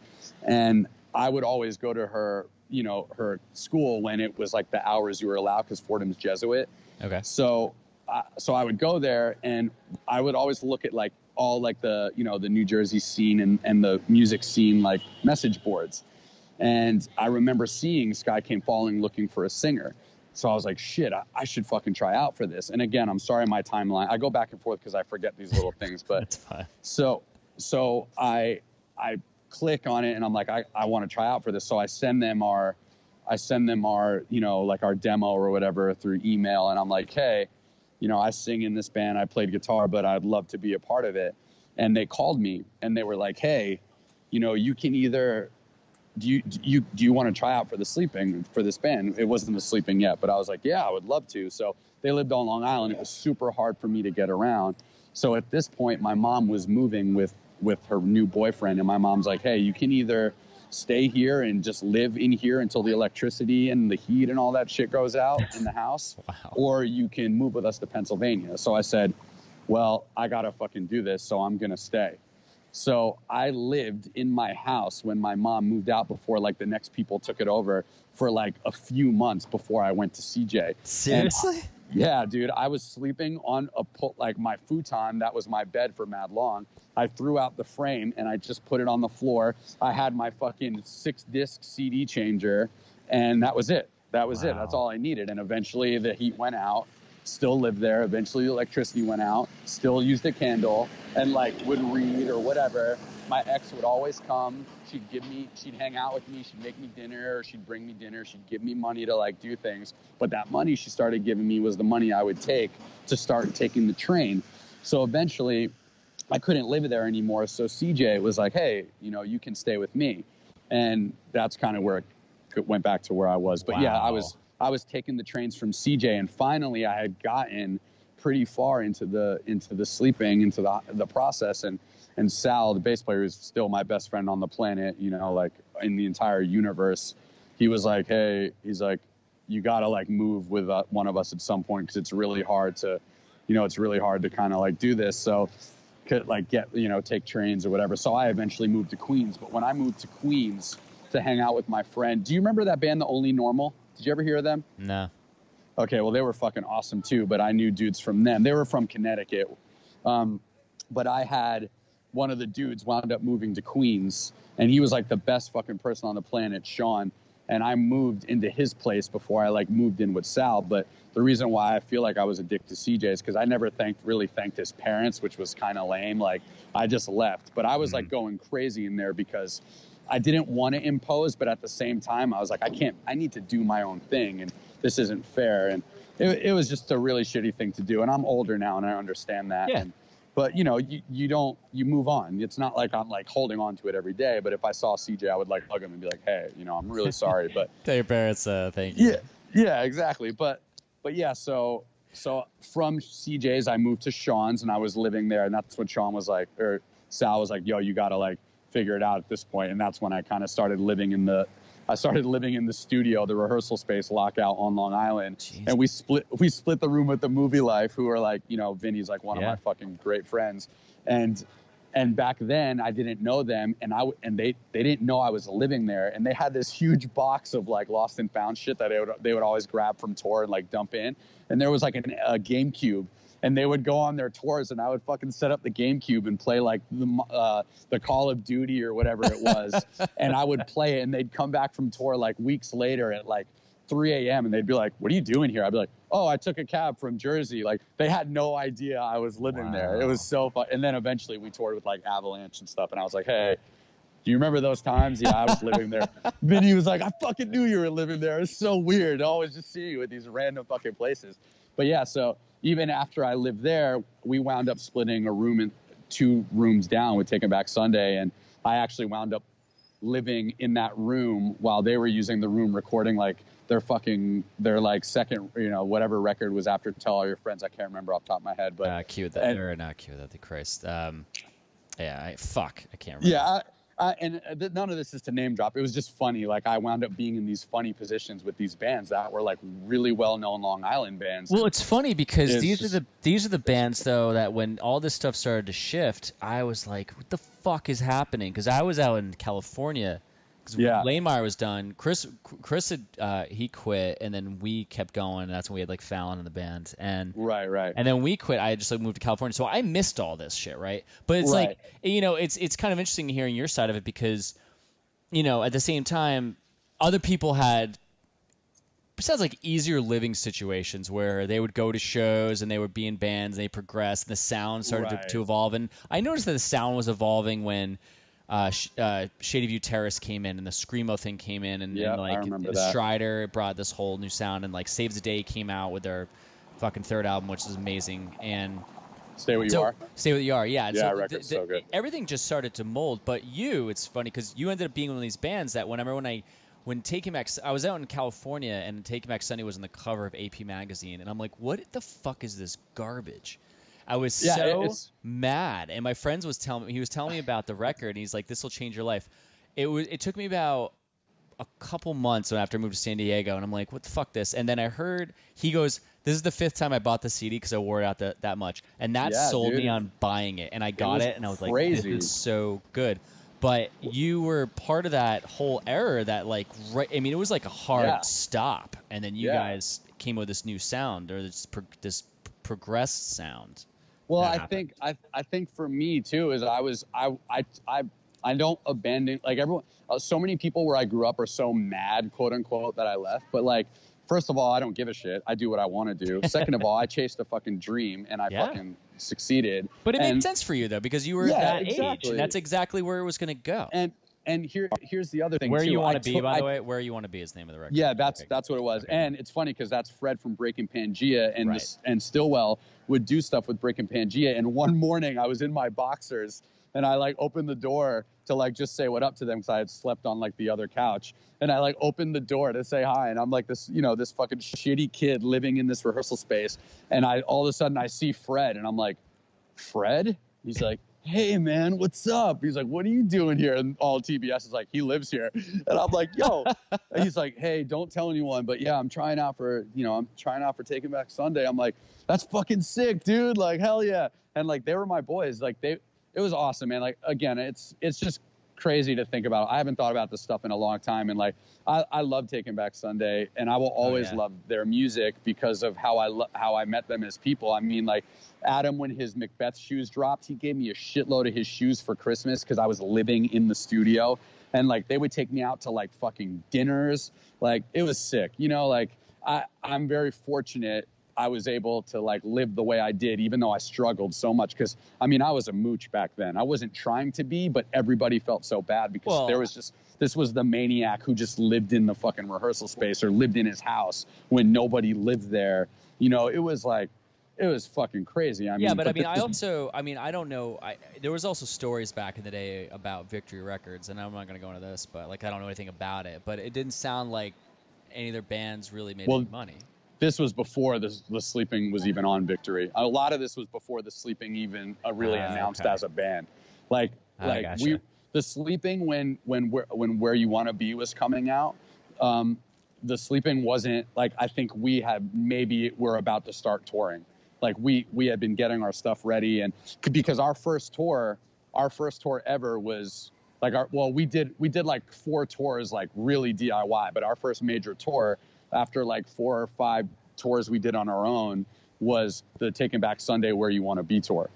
and I would always go to her, you know, her school when it was like the hours you were allowed, because Fordham's Jesuit. Okay. So I would go there, and I would always look at like all like the, you know, the New Jersey scene and the music scene, like message boards. And I remember seeing Sky Came Falling looking for a singer. So I was like, shit, I should fucking try out for this. And again, I'm sorry, my timeline, I go back and forth because I forget these little things, but that's fine. So I click on it, and I'm like, I want to try out for this. So I send them our, you know, like our demo or whatever through email. And I'm like, hey, you know, I sing in this band, I played guitar, but I'd love to be a part of it. And they called me, and they were like, hey, you know, you can either, do you want to try out for The Sleeping, for this band? It wasn't The Sleeping yet, but I was like, yeah, I would love to. So they lived on Long Island. It was super hard for me to get around. So at this point, my mom was moving with her new boyfriend, and my mom's like, hey, you can either stay here and just live in here until the electricity and the heat and all that shit goes out in the house, wow, or you can move with us to Pennsylvania. So I said, well, I gotta fucking do this, so I'm gonna stay. So I lived in my house when my mom moved out, before like the next people took it over, for like a few months before I went to CJ. Seriously? Yeah, dude, I was sleeping on my futon. That was my bed for mad long. I threw out the frame and I just put it on the floor. I had my fucking 6-disc CD changer, and that was it. That was it. That's all I needed. And eventually the heat went out. Still lived there. Eventually the electricity went out. Still used a candle, and like would read or whatever. My ex would always come. She'd hang out with me. She'd make me dinner, or she'd bring me dinner. She'd give me money to like do things. But that money she started giving me was the money I would take to start taking the train. So eventually I couldn't live there anymore. So CJ was like, hey, you know, you can stay with me. And that's kind of where it went back to where I was. But yeah, I was taking the trains from CJ, and finally I had gotten pretty far into the Sleeping, into the process. And And Sal, the bass player, who's still my best friend on the planet, you know, like in the entire universe, he was like, hey, he's like, you got to like move with one of us at some point, because it's really hard to, you know, it's really hard to kind of like do this. So could like get, you know, take trains or whatever. So I eventually moved to Queens. But when I moved to Queens to hang out with my friend, do you remember that band, The Only Normal? Did you ever hear of them? No. Okay, well, they were fucking awesome too, but I knew dudes from them. They were from Connecticut. But I had one of the dudes wound up moving to Queens, and he was like the best fucking person on the planet, Sean. And I moved into his place before I like moved in with Sal. But the reason why I feel like I was addicted to CJ is because I never really thanked his parents, which was kind of lame. Like I just left, but I was like going crazy in there because I didn't want to impose, but at the same time I was like, I need to do my own thing, and this isn't fair. And it was just a really shitty thing to do. And I'm older now and I understand that. Yeah. But you know, you move on. It's not like I'm like holding on to it every day. But if I saw CJ, I would like hug him and be like, hey, you know, I'm really sorry. But Tell your parents thank you. Yeah, exactly. But yeah, so from CJ's, I moved to Sean's, and I was living there. And that's when Sean was like, or Sal was like, yo, you got to like figure it out at this point. And that's when I kind of started living in the studio, the rehearsal space, Lockout on Long Island. Jeez. And we split the room with the Movie Life, who are like, you know, Vinny's like one of my fucking great friends. And back then I didn't know them, and they didn't know I was living there. And they had this huge box of like lost and found shit that they would always grab from tour and like dump in. And there was like a GameCube. And they would go on their tours, and I would fucking set up the GameCube and play like the Call of Duty or whatever it was. And I would play it, and they'd come back from tour like weeks later at like 3 a.m. and they'd be like, what are you doing here? I'd be like, oh, I took a cab from Jersey. Like they had no idea I was living there. It was so fun. And then eventually we toured with like Avalanche and stuff. And I was like, hey, do you remember those times? Yeah, I was living there. Vinny was like, I fucking knew you were living there. It's so weird. I always just see you at these random fucking places. But yeah, so even after I lived there, we wound up splitting a room in 2 rooms down with Taking Back Sunday. And I actually wound up living in that room while they were using the room recording like their like second, you know, whatever record was after Tell All Your Friends. I can't remember off the top of my head, but Cue that, or not Cue that, the Christ. I can't remember. Yeah. None of this is to name drop. It was just funny. Like I wound up being in these funny positions with these bands that were like really well-known Long Island bands. Well, it's funny because these are the bands though that when all this stuff started to shift, I was like, what the fuck is happening? Because I was out in California. Because Lanemeyer was done. Chris had he quit, and then we kept going. And that's when we had like Fallon in the band, and right. And then we quit. I just like moved to California, so I missed all this shit, right? But it's like, you know, it's kind of interesting hearing your side of it because, you know, at the same time, other people had sounds like easier living situations where they would go to shows and they would be in bands and they progressed and the sound started to evolve. And I noticed that the sound was evolving when Shady View Terrace came in and the Screamo thing came in and like Strider brought this whole new sound, and like Saves the Day came out with their fucking third album, which is amazing, and Stay What You Are. Stay What You Are, yeah. Yeah, record's so good. Everything just started to mold, but it's funny because you ended up being one of these bands that when Taking Back, I was out in California and Taking Back Sunday was on the cover of AP Magazine, and I'm like, what the fuck is this garbage? I was so mad, and my friend was telling me about the record, and he's like, "This will change your life." It took me about a couple months after I moved to San Diego, and I'm like, "What the fuck this?" And then I heard he goes, "This is the 5th time I bought the CD because I wore it out that much," and that sold me on buying it, and I got it, and I was like, "This is so good." But you were part of that whole era that like, I mean, it was like a hard stop, and then you guys came with this new sound or this progressed sound. Well, I think for me too is I don't abandon like everyone. So many people where I grew up are so mad, quote unquote, that I left. But like, first of all, I don't give a shit. I do what I want to do. Second of all, I chased a fucking dream and I fucking succeeded. But it made sense for you though because you were that age, and that's exactly where it was going to go. And here's the other thing. Where you want to be, by the way. Where you want to be is the name of the record. Yeah, that's what it was. Okay. And it's funny because that's Fred from Breaking Pangea, and Stillwell would do stuff with Breaking Pangea. And one morning I was in my boxers and I like opened the door to like just say what up to them because I had slept on like the other couch. And I like opened the door to say hi, and I'm like this, you know, this fucking shitty kid living in this rehearsal space. And all of a sudden I see Fred, and I'm like, Fred? He's like, hey man, what's up? He's like, what are you doing here? And all TBS is like, he lives here. And I'm like, yo. And he's like, hey, don't tell anyone, but yeah, I'm trying out for Taking Back Sunday. I'm like, that's fucking sick, dude. Like, hell yeah. And like, they were my boys. Like, it was awesome, man. Like, again, it's just crazy to think about. I haven't thought about this stuff in a long time, and like, I love Taking Back Sunday, and I will always love their music because of how I met them as people. I mean, like, Adam, when his Macbeth shoes dropped, he gave me a shitload of his shoes for Christmas because I was living in the studio, and like, they would take me out to like fucking dinners. Like, it was sick, you know. Like, I'm very fortunate I was able to like live the way I did, even though I struggled so much. Because I mean, I was a mooch back then. I wasn't trying to be, but everybody felt so bad because this was the maniac who just lived in the fucking rehearsal space or lived in his house when nobody lived there. You know, it was fucking crazy. I mean, yeah, but I mean, I don't know. There was also stories back in the day about Victory Records, and I'm not going to go into this, but like, I don't know anything about it. But it didn't sound like any of their bands really made any money. This was before the Sleeping was even on Victory. A lot of this was before the Sleeping even really announced as a band. The Sleeping when Where You Want to Be was coming out, the Sleeping wasn't like, I think we're about to start touring. Like we had been getting our stuff ready, and because our first tour ever was like we did like 4 tours like really DIY, but our first major tour after like 4 or 5 tours we did on our own was the Taking Back Sunday Where You Want to Be tour.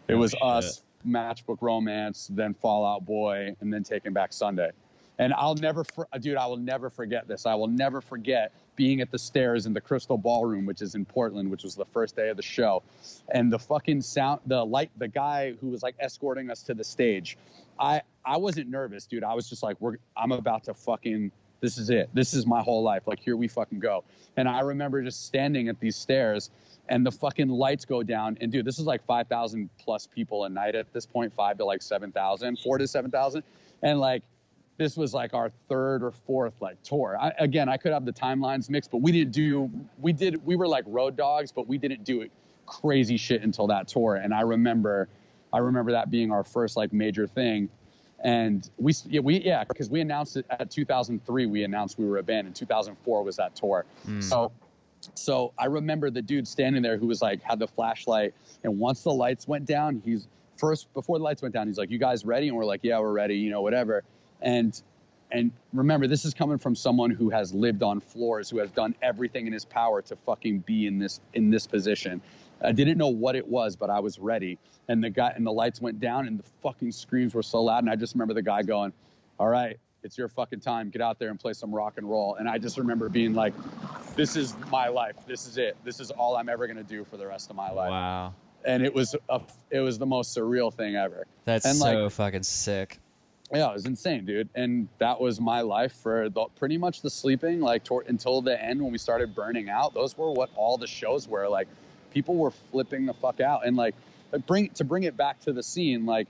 It was us, Matchbook Romance, then Fall Out Boy, and then Taking Back Sunday. And I will never forget this. I will never forget being at the stairs in the Crystal Ballroom, which is in Portland, which was the first day of the show. And the fucking sound, the guy who was like escorting us to the stage, I wasn't nervous, dude. I was just like, I'm about to fucking, this is it. This is my whole life. Like, here we fucking go. And I remember just standing at these stairs and the fucking lights go down. And dude, this is like 5,000 plus people a night at this point, 4 to 7,000. And like, this was like our 3rd or 4th like tour. I could have the timelines mixed, but we were like road dogs, but we didn't do crazy shit until that tour. And I remember that being our first like major thing. And because we announced it at 2003, we announced we were a band. In 2004 was that tour. So I remember the dude standing there who was like, had the flashlight. And once the lights went down, before the lights went down, he's like, you guys ready? And we're like, yeah, we're ready, you know, whatever. And remember, this is coming from someone who has lived on floors, who has done everything in his power to fucking be in this position. I didn't know what it was, but I was ready. And the lights went down and the fucking screams were so loud. And I just remember the guy going, all right, it's your fucking time. Get out there and play some rock and roll. And I just remember being like, this is my life. This is it. This is all I'm ever going to do for the rest of my life. Wow. And it was the most surreal thing ever. That's so fucking sick. Yeah, it was insane, dude. And that was my life for pretty much the Sleeping, like until the end when we started burning out. Those were what all the shows were. Like, people were flipping the fuck out. And like, to bring it back to the scene, like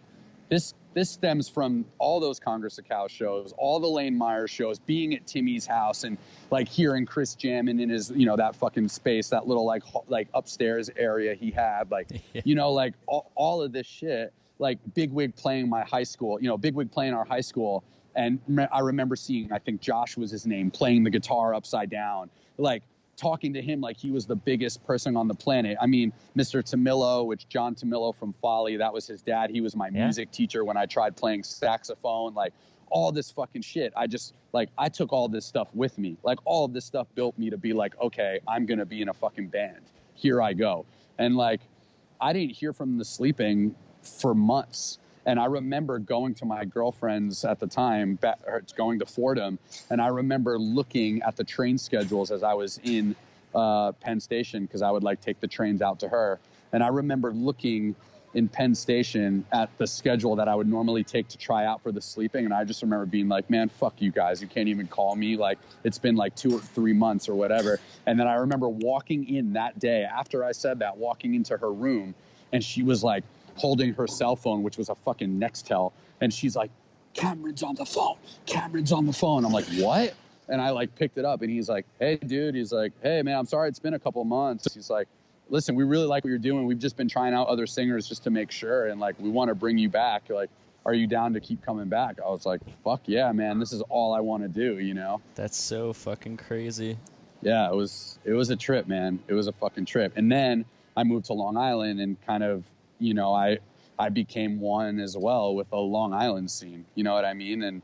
this stems from all those Congress of Cows shows, all the Lane Meyer shows, being at Timmy's house and like hearing Chris jamming in his, you know, that fucking space, that little like upstairs area he had, like, you know, like all of this shit. Like Bigwig playing my high school, you know, Bigwig playing our high school. And I remember seeing, I think Josh was his name, playing the guitar upside down, like talking to him like he was the biggest person on the planet. I mean, Mr. Tamillo, which John Tamillo from Folly, that was his dad. He was my music teacher when I tried playing saxophone, like all this fucking shit. I took all this stuff with me. Like all of this stuff built me to be like, okay, I'm going to be in a fucking band. Here I go. And like, I didn't hear from the Sleeping for months. And I remember going to my girlfriend's at the time, going to Fordham, and I remember looking at the train schedules as I was in Penn Station, because I would like take the trains out to her. And I remember looking in Penn Station at the schedule that I would normally take to try out for the Sleeping. And I just remember being like, man, fuck you guys. You can't even call me. Like, it's been like 2 or 3 months or whatever. And then I remember walking in that day after I said that, walking into her room, and she was like, holding her cell phone, which was a fucking Nextel, and she's like, Cameron's on the phone. I'm like, what? And I like picked it up, and he's like, hey dude, he's like, hey man, I'm sorry it's been a couple of months. He's like, listen, we really like what you're doing. We've just been trying out other singers just to make sure. And like, we want to bring you back. Like, are you down to keep coming back? I was like, fuck yeah, man. This is all I want to do, you know? That's so fucking crazy. Yeah, it was a trip, man. It was a fucking trip. And then I moved to Long Island and kind of, you know, I became one as well with the Long Island scene. You know what I mean? And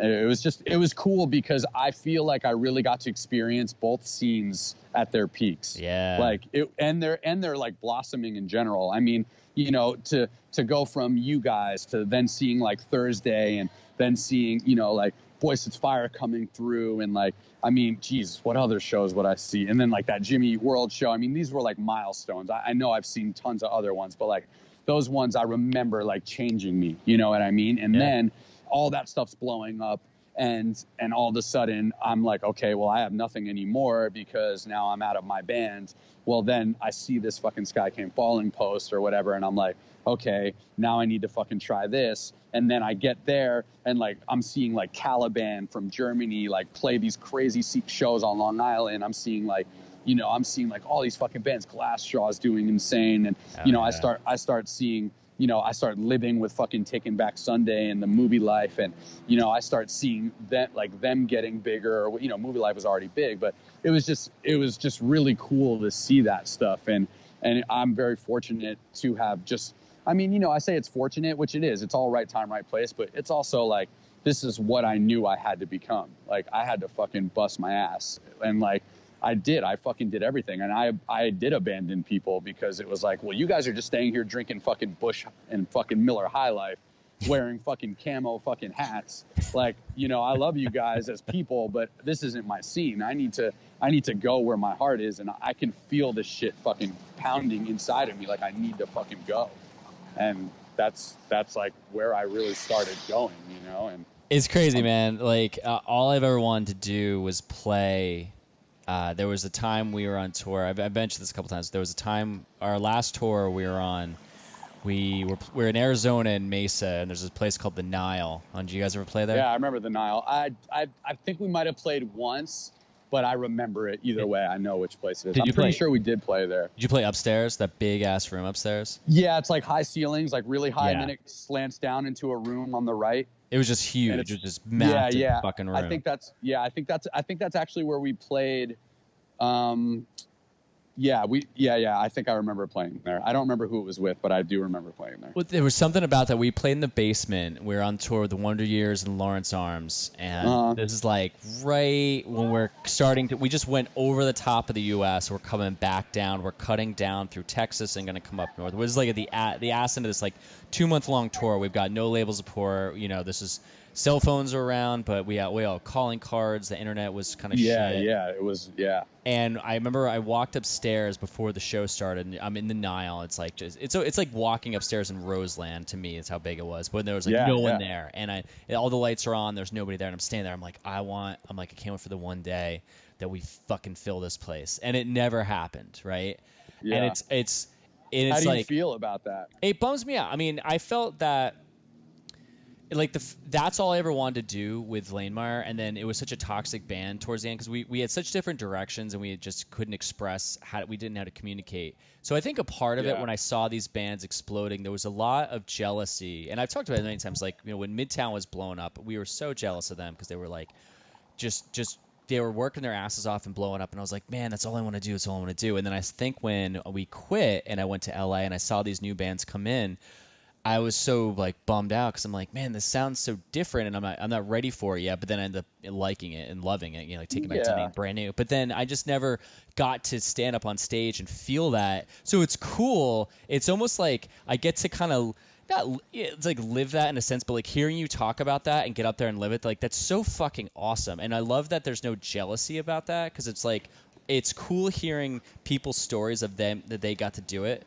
it was cool because I feel like I really got to experience both scenes at their peaks. Yeah. Like and they're like blossoming in general. I mean, you know, to go from you guys to then seeing like Thursday and then seeing, you know, like Boy Sets Fire coming through and like, I mean, geez, what other shows would I see? And then like that Jimmy Eat World show. I mean, these were like milestones. I know I've seen tons of other ones, but like those ones I remember like changing me, you know what I mean? And then all that stuff's blowing up and all of a sudden I'm like, okay, well, I have nothing anymore because now I'm out of my band. Well, then I see this fucking Sky Came Falling post or whatever, and I'm like, okay, now I need to fucking try this. And then I get there and like I'm seeing like Caliban from Germany like play these crazy shows on Long Island. I'm seeing like, you know, I'm seeing like all these fucking bands. Glassjaw's doing insane, and you know, I start seeing, you know, I start living with fucking Taking Back Sunday and the Movie Life, and you know, I start seeing that like them getting bigger. Or, you know, Movie Life was already big, but it was just really cool to see that stuff, and I'm very fortunate to have just. I mean, you know, I say it's fortunate, which it is. It's all right time, right place, but it's also like this is what I knew I had to become. Like I had to fucking bust my ass, and like. I fucking did everything. And I did abandon people because it was like, well, you guys are just staying here drinking fucking Busch and fucking Miller High Life, wearing fucking camo fucking hats. Like, you know, I love you guys as people, but this isn't my scene. I need to go where my heart is, and I can feel this shit fucking pounding inside of me. Like I need to fucking go. And that's like where I really started going, you know? And it's crazy, man. Like all I've ever wanted to do was play. There was a time we were on tour. I've mentioned this a couple times. There was a time, our last tour we were on, we were in Arizona in Mesa, and there's this place called the Nile. Did you guys ever play there? Yeah, I remember the Nile. I think we might have played once, but I remember it either way. I know which place it is. I'm pretty sure we did play there. Did you play upstairs, that big ass room upstairs? Yeah, it's like high ceilings, like really high, and then it slants down into a room on the right. It was just huge. It was just massive fucking room. I think that's actually where we played. I think I remember playing there. I don't remember who it was with, but I do remember playing there. Well, there was something about that. We played in the basement. We were on tour with the Wonder Years and Lawrence Arms, and this is like right when we're starting to. We just went over the top of the U.S. We're coming back down. We're cutting down through Texas and going to come up north. It was like the ass into this like 2-month-long tour. We've got no label support. You know, this is. Cell phones were around, but we had calling cards. The internet was kind of shit. Yeah, it was, yeah. And I remember I walked upstairs before the show started. And I'm in the Nile. It's like it's like walking upstairs in Roseland to me. It's how big it was. But there was like no one there, and all the lights are on. There's nobody there, and I'm standing there. I'm like, I can't wait for the one day that we fucking fill this place, and it never happened, right? Yeah. And it's how do you feel about that? It bums me out. I mean, I felt that. Like that's all I ever wanted to do with Lanemeyer, and then it was such a toxic band towards the end because we had such different directions and we just couldn't express we didn't know how to communicate. So I think a part of it when I saw these bands exploding, there was a lot of jealousy, and I've talked about it many times. Like, you know, when Midtown was blown up, we were so jealous of them because they were like just they were working their asses off and blowing up, and I was like, man, that's all I want to do. That's all I want to do. And then I think when we quit and I went to LA and I saw these new bands come in, I was so like bummed out because I'm like, man, this sounds so different, and I'm not ready for it yet. But then I ended up liking it and loving it, you know, like taking back something brand new. But then I just never got to stand up on stage and feel that. So it's cool. It's almost like I get to kind of it's like live that in a sense, but like hearing you talk about that and get up there and live it, like that's so fucking awesome. And I love that there's no jealousy about that because it's like it's cool hearing people's stories of them that they got to do it.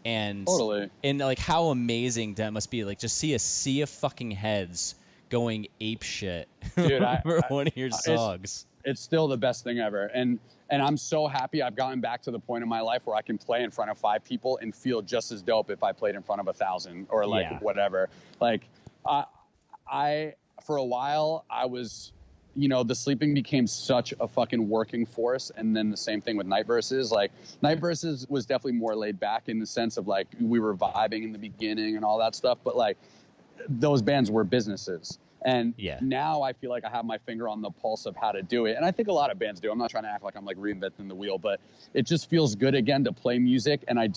And totally. And like how amazing that must be, like just see a sea of fucking heads going ape shit. Dude, for one of your songs. It's still the best thing ever, and I'm so happy I've gotten back to the point in my life where I can play in front of 5 people and feel just as dope if I played in front of 1,000 or like whatever. Like I for a while I was you know, the sleeping became such a fucking working force. And then the same thing with Night Versus. Like, Night Versus was definitely more laid back in the sense of like we were vibing in the beginning and all that stuff. But like those bands were businesses. And now I feel like I have my finger on the pulse of how to do it. And I think a lot of bands do. I'm not trying to act like I'm like reinventing the wheel, but it just feels good again to play music. And I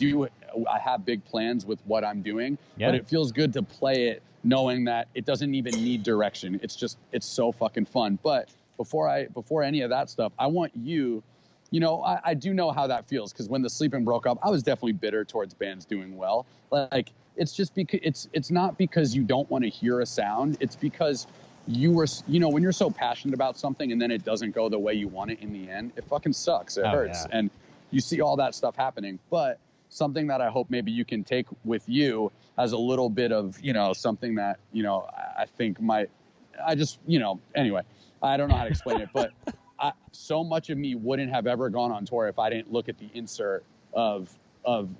have big plans with what I'm doing, but it feels good to play it knowing that it doesn't even need direction. It's so fucking fun. But before any of that stuff, I want you know, I do know how that feels, because when the Sleeping broke up, I was definitely bitter towards bands doing well. Like, it's just because it's not because you don't want to hear a sound. It's because you know, when you're so passionate about something and then it doesn't go the way you want it in the end, it fucking sucks. It hurts. Yeah. And you see all that stuff happening. But something that I hope maybe you can take with you as a little bit of, you know, something that, you know, I think you know, anyway, I don't know how to explain it, but so much of me wouldn't have ever gone on tour if I didn't look at the insert of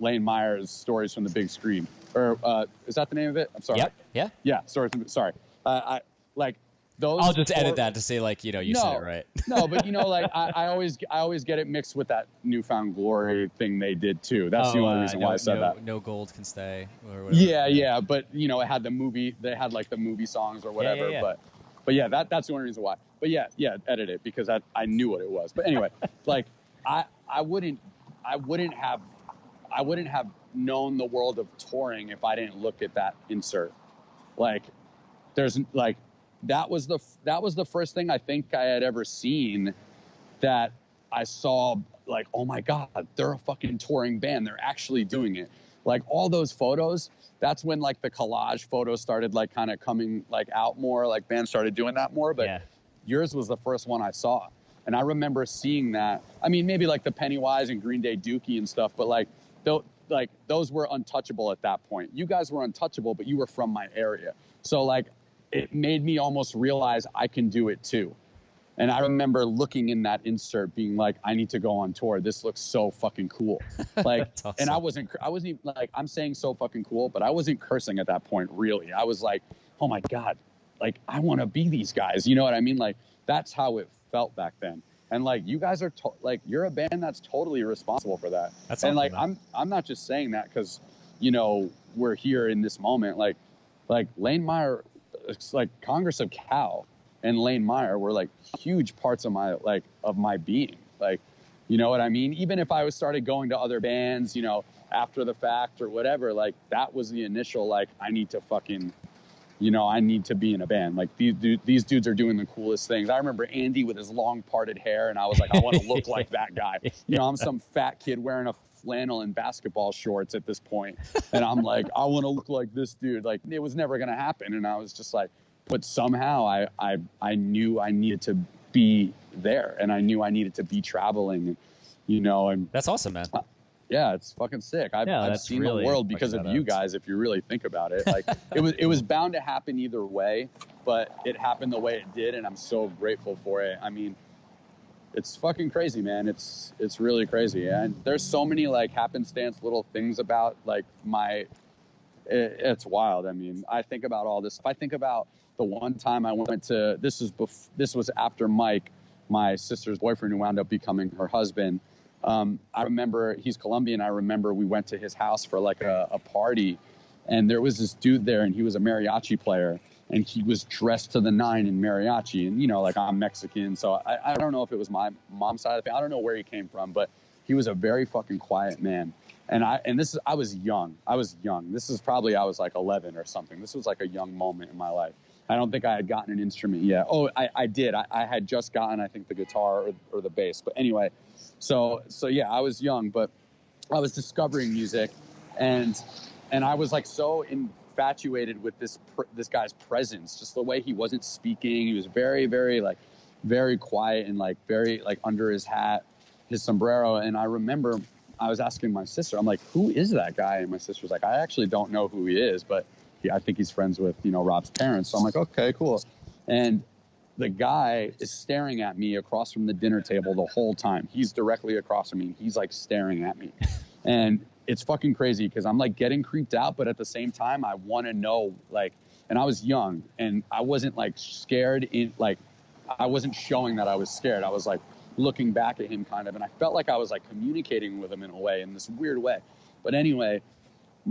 Lane Meyer's Stories from the Big Screen. Or is that the name of it? I'm sorry. Yeah. Yeah. Sorry. I like those. I'll just edit that to say, like, you know, you said it right. No, but you know, like I always get it mixed with that Newfound Glory thing they did too. That's the only reason why I said that. No Gold Can Stay. Or whatever. Yeah. But you know, it had the movie. They had like the movie songs or whatever. Yeah. But yeah, that's the only reason why. But yeah, edit it, because I knew what it was. But anyway, like I wouldn't have known the world of touring if I didn't look at that insert. Like, there's like that was the first thing I think I had ever seen that I saw, like, oh my God, they're a fucking touring band. They're actually doing it. Like, all those photos, that's when like the collage photos started like kind of coming like out more, like bands started doing that more. But yours was the first one I saw. And I remember seeing that. I mean, maybe like the Pennywise and Green Day Dookie and stuff, but like those were untouchable at that point. You guys were untouchable, but you were from my area. So like it made me almost realize I can do it too. And I remember looking in that insert being like, I need to go on tour. This looks so fucking cool. Like, awesome. And I wasn't even like, I'm saying so fucking cool, but I wasn't cursing at that point, really. I was like, oh my God, like, I want to be these guys. You know what I mean? Like, that's how it felt back then. And like, you guys are like, you're a band that's totally responsible for that. That's and awesome, like, I'm not just saying that because, you know, we're here in this moment. Like Lane Meyer, it's like Congress of Cow and Lane Meyer were like huge parts of my being. Like, you know what I mean? Even if I started going to other bands, you know, after the fact or whatever, like that was the initial, like, I need to fucking, you know, I need to be in a band. Like these dudes are doing the coolest things. I remember Andy with his long parted hair, and I was like, I want to look like that guy. You know, I'm some fat kid wearing a flannel and basketball shorts at this point, and I'm like, I want to look like this dude. Like, it was never gonna happen, and I was just like, but somehow I knew I needed to be there, and I knew I needed to be traveling, you know. And that's awesome, man. Yeah, it's fucking sick. I've seen really the world because of you guys, if you really think about it. Like, it was bound to happen either way, but it happened the way it did, and I'm so grateful for it. I mean, it's fucking crazy, man. It's really crazy. And there's so many like happenstance little things about like it's wild. I mean, I think about all this. If I think about the one time I went to, this was after Mike, my sister's boyfriend, who wound up becoming her husband. I remember, he's Colombian. I remember we went to his house for like a party, and there was this dude there, and he was a mariachi player, and he was dressed to the nine in mariachi. And, you know, like, I'm Mexican, so I don't know if it was my mom's side of the family. I don't know where he came from, but he was a very fucking quiet man. And I was young. This is probably, I was like 11 or something. This was like a young moment in my life. I don't think I had gotten an instrument yet. Oh, I did. I had just gotten, I think, the guitar or the bass. But anyway, so yeah, I was young, but I was discovering music, and I was like so infatuated with this guy's presence, just the way he wasn't speaking. He was very, very like very quiet and like very like under his hat, his sombrero. And I remember I was asking my sister, I'm like, who is that guy? And my sister was like, I actually don't know who he is, but I think he's friends with, you know, Rob's parents. So I'm like, okay, cool. And the guy is staring at me across from the dinner table the whole time. He's directly across from me, and he's like staring at me. And it's fucking crazy because I'm like getting creeped out, but at the same time, I want to know, like, and I was young and I wasn't like scared in like, I wasn't showing that I was scared. I was like looking back at him kind of, and I felt like I was like communicating with him in a way, in this weird way. But anyway,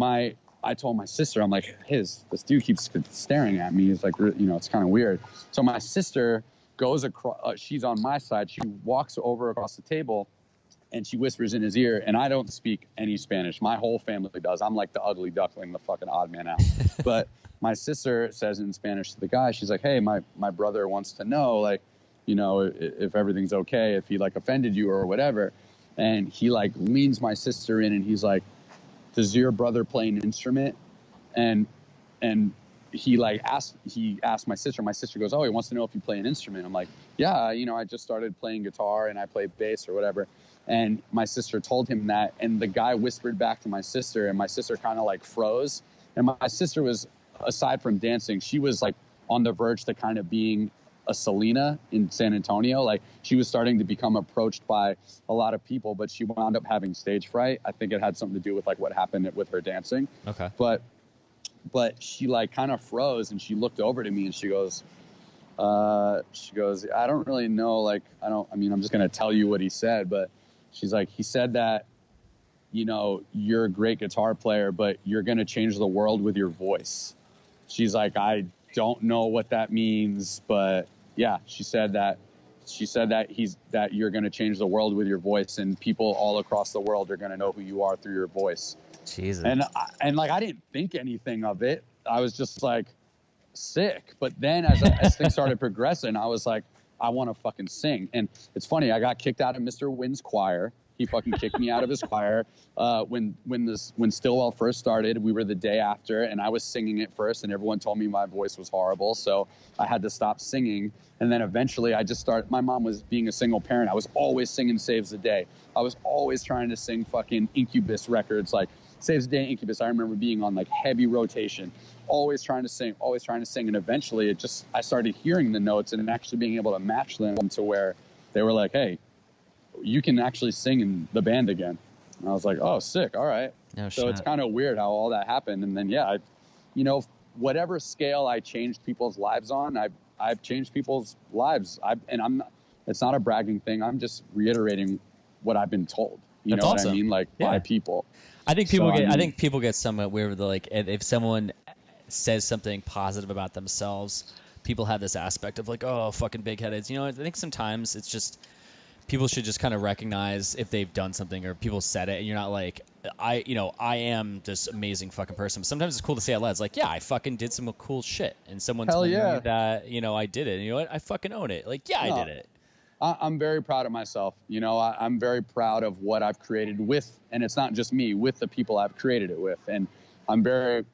I told my sister, I'm like, this dude keeps staring at me. He's like, it's kind of weird. So my sister goes across, she's on my side. She walks over across the table and she whispers in his ear, and I don't speak any Spanish. My whole family does. I'm like the ugly duckling, the fucking odd man out. But my sister says in Spanish to the guy, she's like, hey, my brother wants to know, like, if everything's okay, if he like offended you or whatever. And he like leans my sister in and he's like, does your brother play an instrument? And he asked my sister. My sister goes, oh, he wants to know if you play an instrument. I'm like, yeah, I just started playing guitar and I play bass or whatever. And my sister told him that, and the guy whispered back to my sister, and my sister kind of like froze. And my sister was, aside from dancing, she was like on the verge to kind of being a Selena in San Antonio. Like, she was starting to become approached by a lot of people, but she wound up having stage fright. I think it had something to do with like what happened with her dancing. Okay. But she like kind of froze, and she looked over to me and she goes, I don't really know. Like, I'm just going to tell you what he said, but she's like, he said that, you're a great guitar player, but you're going to change the world with your voice. She's like, I don't know what that means, but yeah, she said that you're going to change the world with your voice, and people all across the world are going to know who you are through your voice. Jesus. And like, I didn't think anything of it. I was just like, sick. But then as things started progressing, I was like, I want to fucking sing. And it's funny, I got kicked out of Mr. Wynn's choir. He fucking kicked me out of his choir. When Stillwell first started, we were the day after, and I was singing it first, and everyone told me my voice was horrible, so I had to stop singing. And then eventually I just started. My mom was being a single parent. I was always singing Saves the Day. I was always trying to sing fucking Incubus records, like Saves the Day, Incubus. I remember being on like heavy rotation, always trying to sing. And eventually I started hearing the notes and actually being able to match them to where they were like, hey, you can actually sing in the band again. And I was like, oh, sick. All right. No so shit. It's kind of weird how all that happened. And then, yeah, whatever scale I changed people's lives on, I've changed people's lives. It's not a bragging thing. I'm just reiterating what I've been told. You know awesome. What I mean? Like, by people. I think people get somewhat weird with like, if someone says something positive about themselves, people have this aspect of like, oh, fucking big headed. I think sometimes it's just, people should just kind of recognize if they've done something or people said it and you're not like, I am this amazing fucking person. But sometimes it's cool to say out loud. It's like, yeah, I fucking did some cool shit. And someone told me that, I did it. And you know what? I fucking own it. Like, yeah, I did it. I'm very proud of myself. I'm very proud of what I've created with, and it's not just me, with the people I've created it with. And I'm very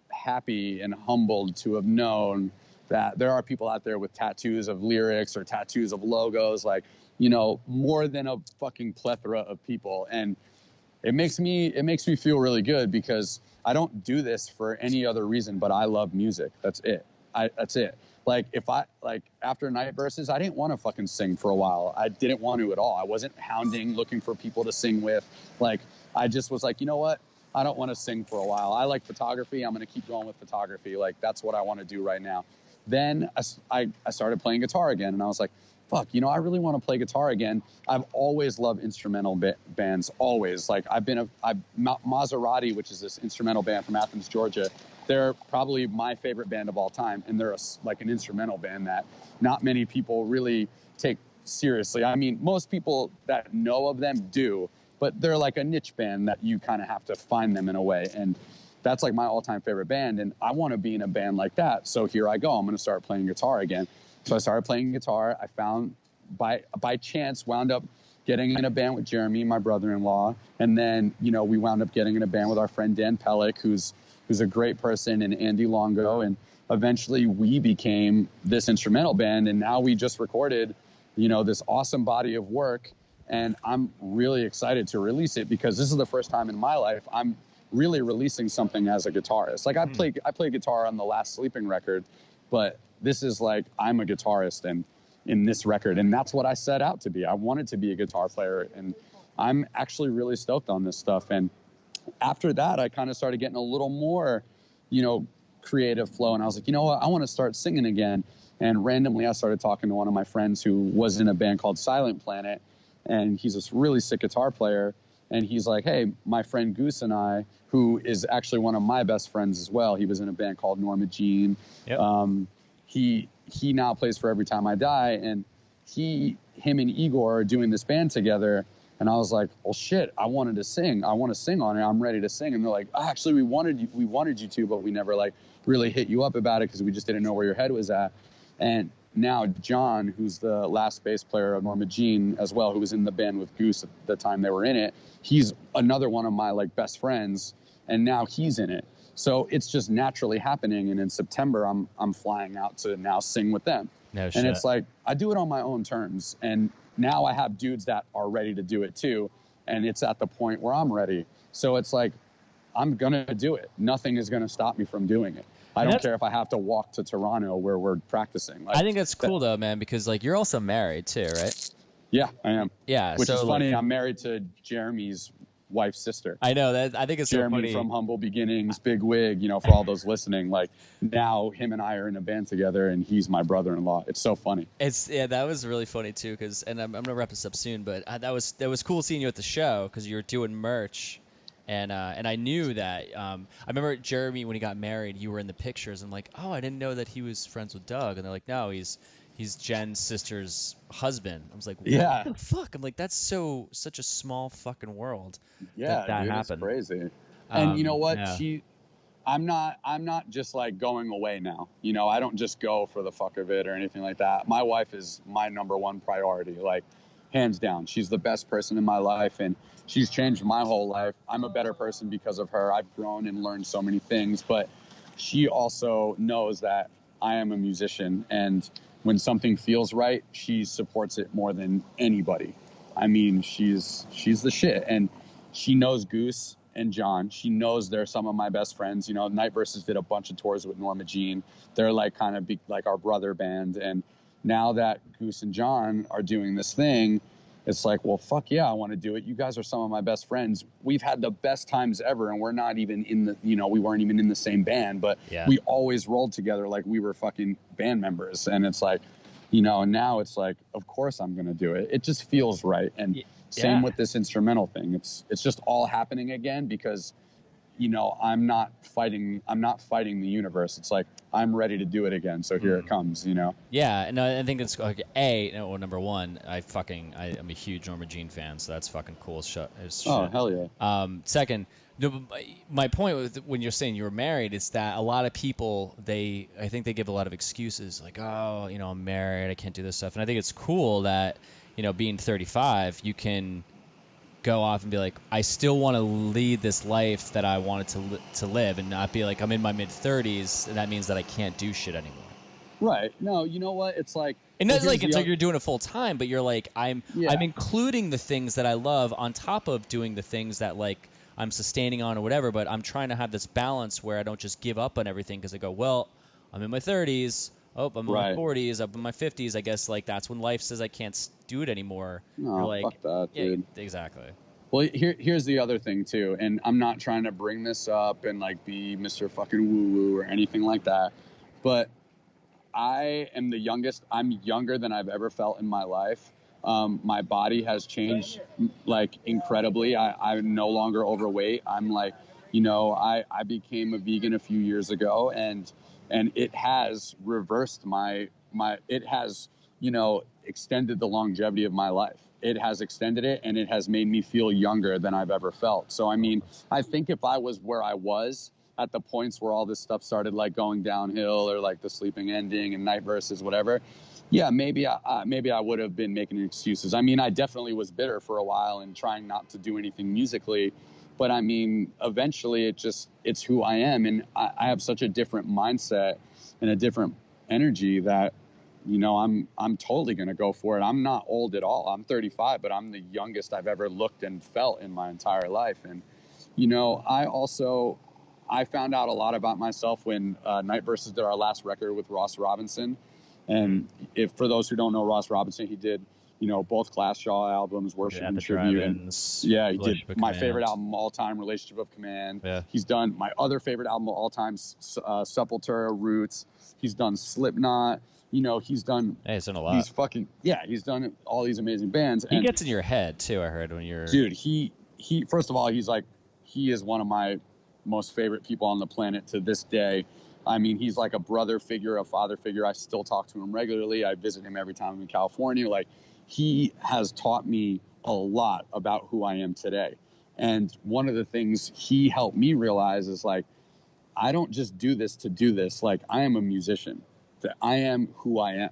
happy and humbled to have known that there are people out there with tattoos of lyrics or tattoos of logos, like, more than a fucking plethora of people. And it makes me feel really good because I don't do this for any other reason, but I love music. That's it. That's it. Like, after Night Verses, I didn't want to fucking sing for a while. I didn't want to at all. I wasn't hounding, looking for people to sing with. Like, I just was like, you know what? I don't want to sing for a while. I like photography. I'm going to keep going with photography. Like, that's what I want to do right now. Then I started playing guitar again, and I was like, fuck, I really want to play guitar again. I've always loved instrumental bands, always. Like, Maserati, which is this instrumental band from Athens, Georgia, they're probably my favorite band of all time, and they're like an instrumental band that not many people really take seriously. I mean, most people that know of them do, but they're like a niche band that you kind of have to find them in a way, and that's like my all-time favorite band, and I want to be in a band like that. So here I go. I'm going to start playing guitar again. So I started playing guitar. I found, by chance, wound up getting in a band with Jeremy, my brother-in-law. And then, we wound up getting in a band with our friend Dan Pellick, who's a great person, and Andy Longo. And eventually we became this instrumental band. And now we just recorded, this awesome body of work. And I'm really excited to release it because this is the first time in my life I'm really releasing something as a guitarist. Like, I play guitar on the last Sleeping record, but this is like, I'm a guitarist and in this record, and that's what I set out to be. I wanted to be a guitar player, and I'm actually really stoked on this stuff. And after that, I kind of started getting a little more, creative flow, and I was like, you know what, I want to start singing again. And randomly, I started talking to one of my friends who was in a band called Silent Planet, and he's this really sick guitar player. And he's like, hey, my friend Goose and I, who is actually one of my best friends as well, he was in a band called Norma Jean. Yep. He now plays for Every Time I Die, and him and Igor are doing this band together. And I was like, well, shit, I wanted to sing. I want to sing on it. I'm ready to sing. And they're like, actually, we wanted you to, but we never like really hit you up about it because we just didn't know where your head was at. And now John, who's the last bass player of Norma Jean as well, who was in the band with Goose at the time they were in it, he's another one of my like best friends, and now he's in it. So it's just naturally happening. And in September, I'm flying out to now sing with them. No shit. And it's like, I do it on my own terms. And now I have dudes that are ready to do it too. And it's at the point where I'm ready. So it's like, I'm going to do it. Nothing is going to stop me from doing it. I don't care if I have to walk to Toronto where we're practicing. Like, I think that's cool though, man, because like you're also married too, right? Yeah, I am. Yeah. Which so, is funny. like, I'm married to Jeremy's wife's sister. I know that. I think it's Jeremy so funny. from Humble Beginnings, Big Wig, for all those listening. Like, now him and I are in a band together, and he's my brother-in-law. It's so funny. That was really funny too, because I'm gonna wrap this up soon, but that was cool seeing you at the show because you were doing merch, and I knew that. I remember Jeremy when he got married, you were in the pictures, and like, oh, I didn't know that he was friends with Doug, and they're like, no, he's Jen's sister's husband. I was like, what Yeah. the fuck? I'm like, that's such a small fucking world. Yeah, that dude, happened. It's crazy. And you know what? Yeah. I'm not just like going away now. I don't just go for the fuck of it or anything like that. My wife is my number one priority, like hands down. She's the best person in my life, and she's changed my whole life. I'm a better person because of her. I've grown and learned so many things, but she also knows that I am a musician, and when something feels right, she supports it more than anybody. I mean, she's the shit, and she knows Goose and John. She knows they're some of my best friends. Night Versus did a bunch of tours with Norma Jean. They're like kind of like our brother band. And now that Goose and John are doing this thing, it's like, well, fuck yeah, I want to do it. You guys are some of my best friends. We've had the best times ever, and we're not even in the, we weren't even in the same band, but we always rolled together like we were fucking band members. And it's like, and now it's like, of course I'm going to do it. It just feels right. And same with this instrumental thing. It's just all happening again because, I'm not fighting the universe. It's like, I'm ready to do it again. So here it comes, Yeah, and I think it's like number one, I'm a huge Norma Jean fan, so that's fucking cool as shit. Oh, hell yeah. Second, my point with when you're saying you were married is that a lot of people I think they give a lot of excuses like, oh, I'm married, I can't do this stuff, and I think it's cool that being 35, you can go off and be like, I still want to lead this life that I wanted to live, and not be like, I'm in my mid-30s, and that means that I can't do shit anymore. Right. No, you know what? It's like... And that's like, it's like you're doing it full time, but you're like, I'm including the things that I love on top of doing the things that like I'm sustaining on or whatever, but I'm trying to have this balance where I don't just give up on everything because I go, well, I'm in my 30s, I'm in my 40s, I'm in my 50s, I guess like that's when life says I can't do it anymore. No, you're like, fuck that, dude. Yeah, exactly. Well, here's the other thing too, and I'm not trying to bring this up and like be Mr. fucking woo-woo or anything like that, but I am the youngest. I'm younger than I've ever felt in my life. My body has changed like incredibly. I'm no longer overweight. I'm like, I became a vegan a few years ago, and it has reversed it has, extended the longevity of my life. It has extended it, and it has made me feel younger than I've ever felt. So, I mean, I think if I was where I was at the points where all this stuff started like going downhill, or like the Sleeping Ending and Night Versus, whatever, yeah, maybe I would have been making excuses. I mean, I definitely was bitter for a while and trying not to do anything musically, but I mean, eventually it's who I am, and I have such a different mindset and a different energy that, I'm totally going to go for it. I'm not old at all. I'm 35, but I'm the youngest I've ever looked and felt in my entire life. And, I found out a lot about myself when Night Versus did our last record with Ross Robinson. And for those who don't know Ross Robinson, he did both Glass Jaw albums, Worship and the Tribute. Drive-Ins, And yeah, he did Relationship of my Command. favorite album of all time, Relationship of Command. Yeah. He's done my other favorite album of all time, Sepultura, Roots. He's done Slipknot. He's done He's done a lot. He's done all these amazing bands. He and gets in your head too, I heard, when you're... Dude, he first of all, he is one of my most favorite people on the planet to this day. I mean, he's like a brother figure, a father figure. I still talk to him regularly. I visit him every time I'm in California. Like, he has taught me a lot about who I am today. And one of the things he helped me realize is, like, I don't just do this to do this. Like, I am a musician. That I am who I am.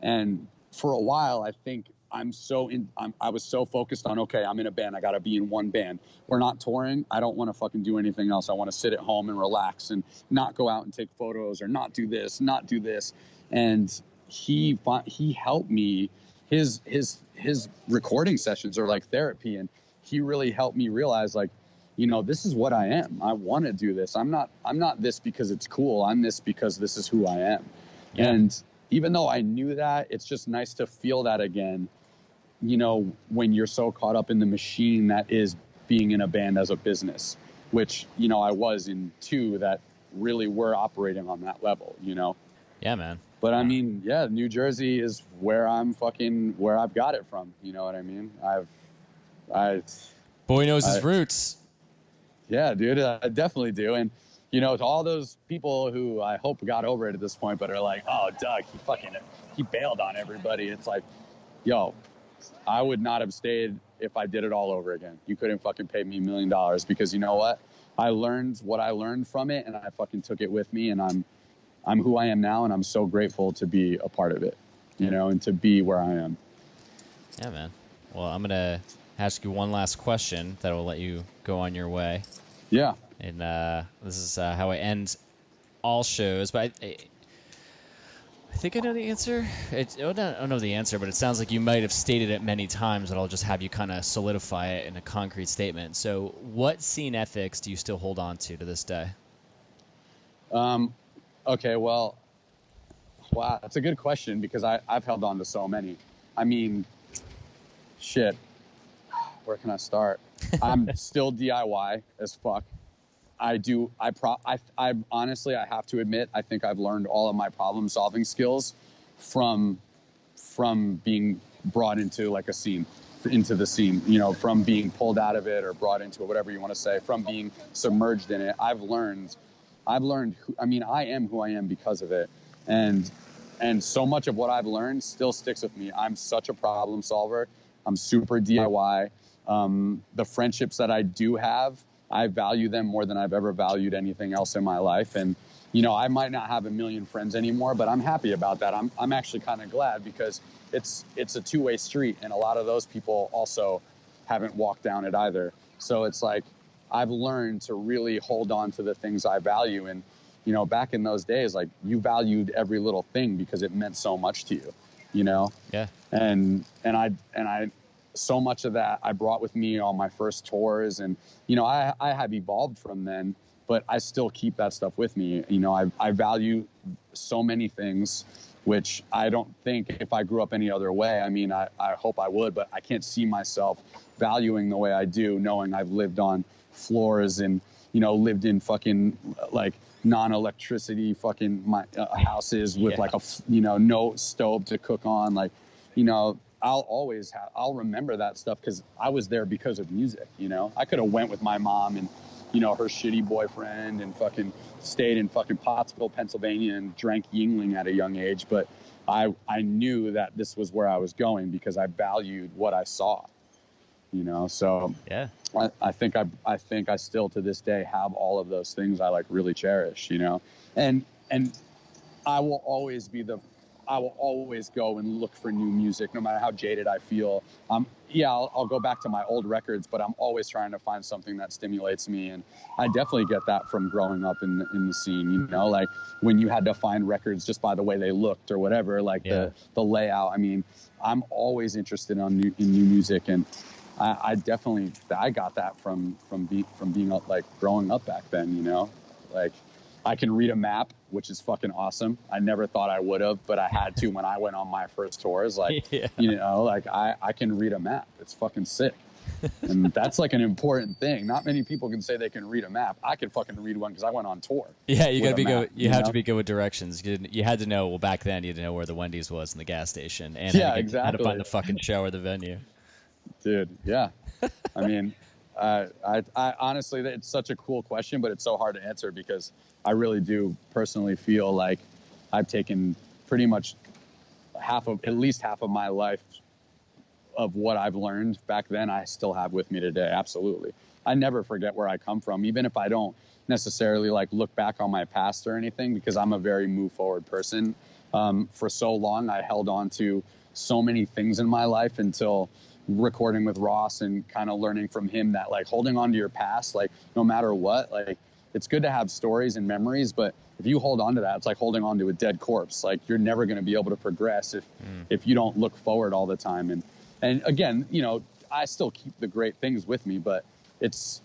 And for a while, I think I was so focused on, okay, I'm in a band. I got to be in one band. We're not touring. I don't want to fucking do anything else. I want to sit at home and relax and not go out and take photos or not do this, not do this. And he helped me. His recording sessions are like therapy. And he really helped me realize, like, this is what I am. I want to do this. I'm not this because it's cool. I'm this because this is who I am. Yeah. And even though I knew that, it's just nice to feel that again, when you're so caught up in the machine that is being in a band as a business, which, I was in two that really were operating on that level, Yeah, man. But I mean, yeah, New Jersey is where where I've got it from. You know what I mean? Boy knows his roots. Yeah, dude, I definitely do. And, to all those people who I hope got over it at this point, but are like, oh, Doug, he bailed on everybody. It's like, yo, I would not have stayed if I did it all over again. You couldn't fucking pay me $1 million, because you know what? I learned what I learned from it, and I fucking took it with me, and I'm who I am now, and I'm so grateful to be a part of it, and to be where I am. Yeah, man. Well, I'm going to ask you one last question that will let you go on your way. Yeah. And this is how I end all shows, but I think I know the answer. I don't know the answer, but it sounds like you might have stated it many times, and I'll just have you kind of solidify it in a concrete statement. So what scene ethics do you still hold on to this day? Okay, well, wow, that's a good question, because I've held on to so many. I mean, shit, where can I start? I'm still DIY as fuck. I honestly, I have to admit, I think I've learned all of my problem solving skills from being brought into like into the scene, from being pulled out of it or brought into it, whatever you want to say, from being submerged in it. I've learned I am who I am because of it. And so much of what I've learned still sticks with me. I'm such a problem solver. I'm super DIY. The friendships that I do have, I value them more than I've ever valued anything else in my life. And, I might not have 1 million friends anymore, but I'm happy about that. I'm actually kind of glad, because it's a two-way street. And a lot of those people also haven't walked down it either. So it's like, I've learned to really hold on to the things I value. And, back in those days, like, you valued every little thing because it meant so much to you, Yeah. And I so much of that I brought with me on my first tours, and I have evolved from then, but I still keep that stuff with me. I value so many things, which I don't think if I grew up any other way, I mean, I hope I would, but I can't see myself valuing the way I do, knowing I've lived on floors and lived in fucking like non-electricity fucking houses with like no stove to cook on, like I'll remember that stuff because I was there because of music. I could have went with my mom and her shitty boyfriend and fucking stayed in fucking Pottsville, Pennsylvania, and drank Yingling at a young age, but I knew that this was where I was going because I valued what I saw. So yeah, I think I still to this day have all of those things I like really cherish, and I will always go and look for new music, no matter how jaded I feel. I'll go back to my old records, but I'm always trying to find something that stimulates me. And I definitely get that from growing up in the scene, like when you had to find records just by the way they looked or whatever, like the layout. I mean, I'm always interested in new music, and I got that from being like growing up back then, like I can read a map, which is fucking awesome. I never thought I would have, but I had to when I went on my first tours. Like, Yeah. you know, like I can read a map. It's fucking sick. And that's like an important thing. Not many people can say they can read a map. I can fucking read one because I went on tour. Yeah, you gotta be map, good. You have to be good with directions. You had to know. Well, back then you had to know where the Wendy's was in the gas station, and Yeah, how exactly. to find the fucking show or the venue. Dude, yeah. I mean, I honestly, it's such a cool question, but it's so hard to answer because I really do personally feel like I've taken pretty much at least half of my life of what I've learned back then, I still have with me today. Absolutely. I never forget where I come from, even if I don't necessarily like look back on my past or anything, because I'm a very move forward person. For so long, I held on to so many things in my life until recording with Ross and kind of learning from him that like holding on to your past, like no matter what, like it's good to have stories and memories, but if you hold on to that, it's like holding on to a dead corpse. Like you're never going to be able to progress if you don't look forward all the time. And again, you know, I still keep the great things with me, but it's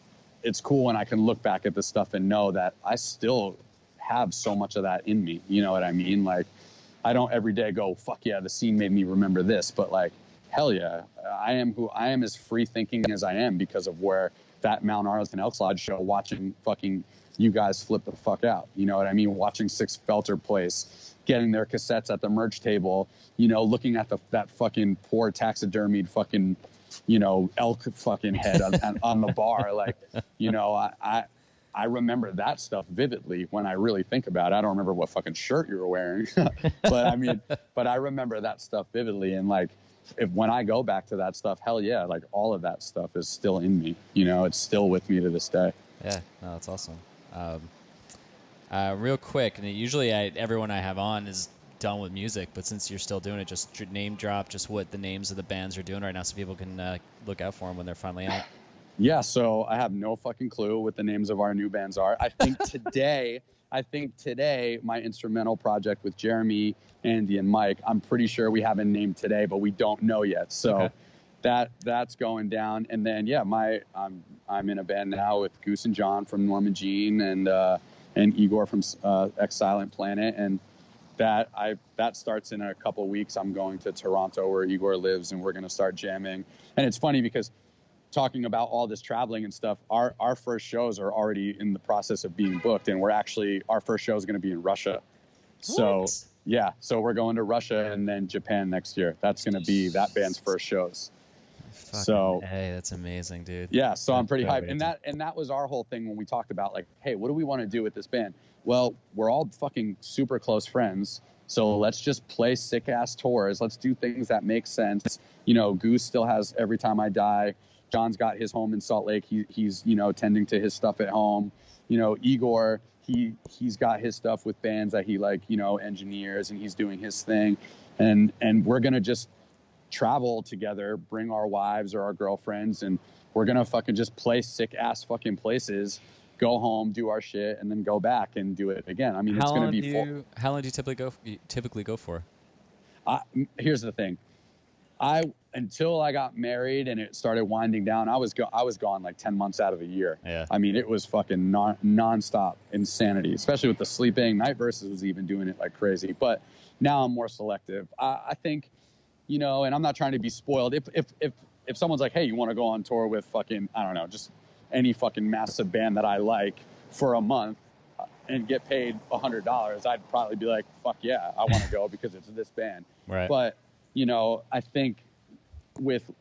cool when I can look back at this stuff and know that I still have so much of that in me. You know what I mean? Like, I don't every day go, fuck yeah, the scene made me remember this, but like, hell yeah, I am who I am, as free thinking as I am because of where that Mount Arlington Elks Lodge show, watching fucking you guys flip the fuck out. You know what I mean? Watching Six Felter Place, getting their cassettes at the merch table, you know, looking at that fucking poor taxidermied fucking, you know, elk fucking head on the bar. Like, you know, I remember that stuff vividly when I really think about it. I don't remember what fucking shirt you were wearing, but I remember that stuff vividly. And like, when I go back to that stuff, hell yeah, like all of that stuff is still in me. You know, it's still with me to this day. Yeah, no, that's awesome. Real quick, and usually everyone I have on is done with music, but since you're still doing it, just name drop just what the names of the bands are doing right now so people can look out for them when they're finally out. Yeah, so I have no fucking clue what the names of our new bands are. I think today my instrumental project with Jeremy, Andy, and Mike, I'm pretty sure we have a name today, but we don't know yet. So Okay. that's going down. And then yeah, I'm in a band now with Goose and John from Norma Jean and Igor from Ex Silent Planet, and that starts in a couple weeks. I'm going to Toronto where Igor lives, and we're going to start jamming. And it's funny because talking about all this traveling and stuff, our first shows are already in the process of being booked, and our first show is going to be in Russia. So yeah, so we're going to Russia and then Japan next year. That's going to be that band's first shows. Hey, that's amazing, dude. Yeah, so I'm pretty hyped. And that was our whole thing when we talked about like, hey, what do we want to do with this band? Well, we're all fucking super close friends, so let's just play sick ass tours. Let's do things that make sense. You know, Goose still has Every Time I Die. John's got his home in Salt Lake. He's you know, tending to his stuff at home. You know, Igor, he's got his stuff with bands that he like, you know, engineers, and he's doing his thing. And we're gonna just travel together, bring our wives or our girlfriends, and we're gonna fucking just play sick ass fucking places, go home, do our shit, and then go back and do it again. I mean, it's gonna be how long do you typically go for? Here's the thing. Until I got married and it started winding down, I was gone like 10 months out of the year. Yeah. I mean, it was fucking nonstop insanity, especially with the sleeping. Night Versus was even doing it like crazy. But now I'm more selective. I think, you know, and I'm not trying to be spoiled. If someone's like, hey, you want to go on tour with fucking, I don't know, just any fucking massive band that I like for a month and get paid $100, I'd probably be like, fuck yeah, I want to go because it's this band. Right. But, you know, I think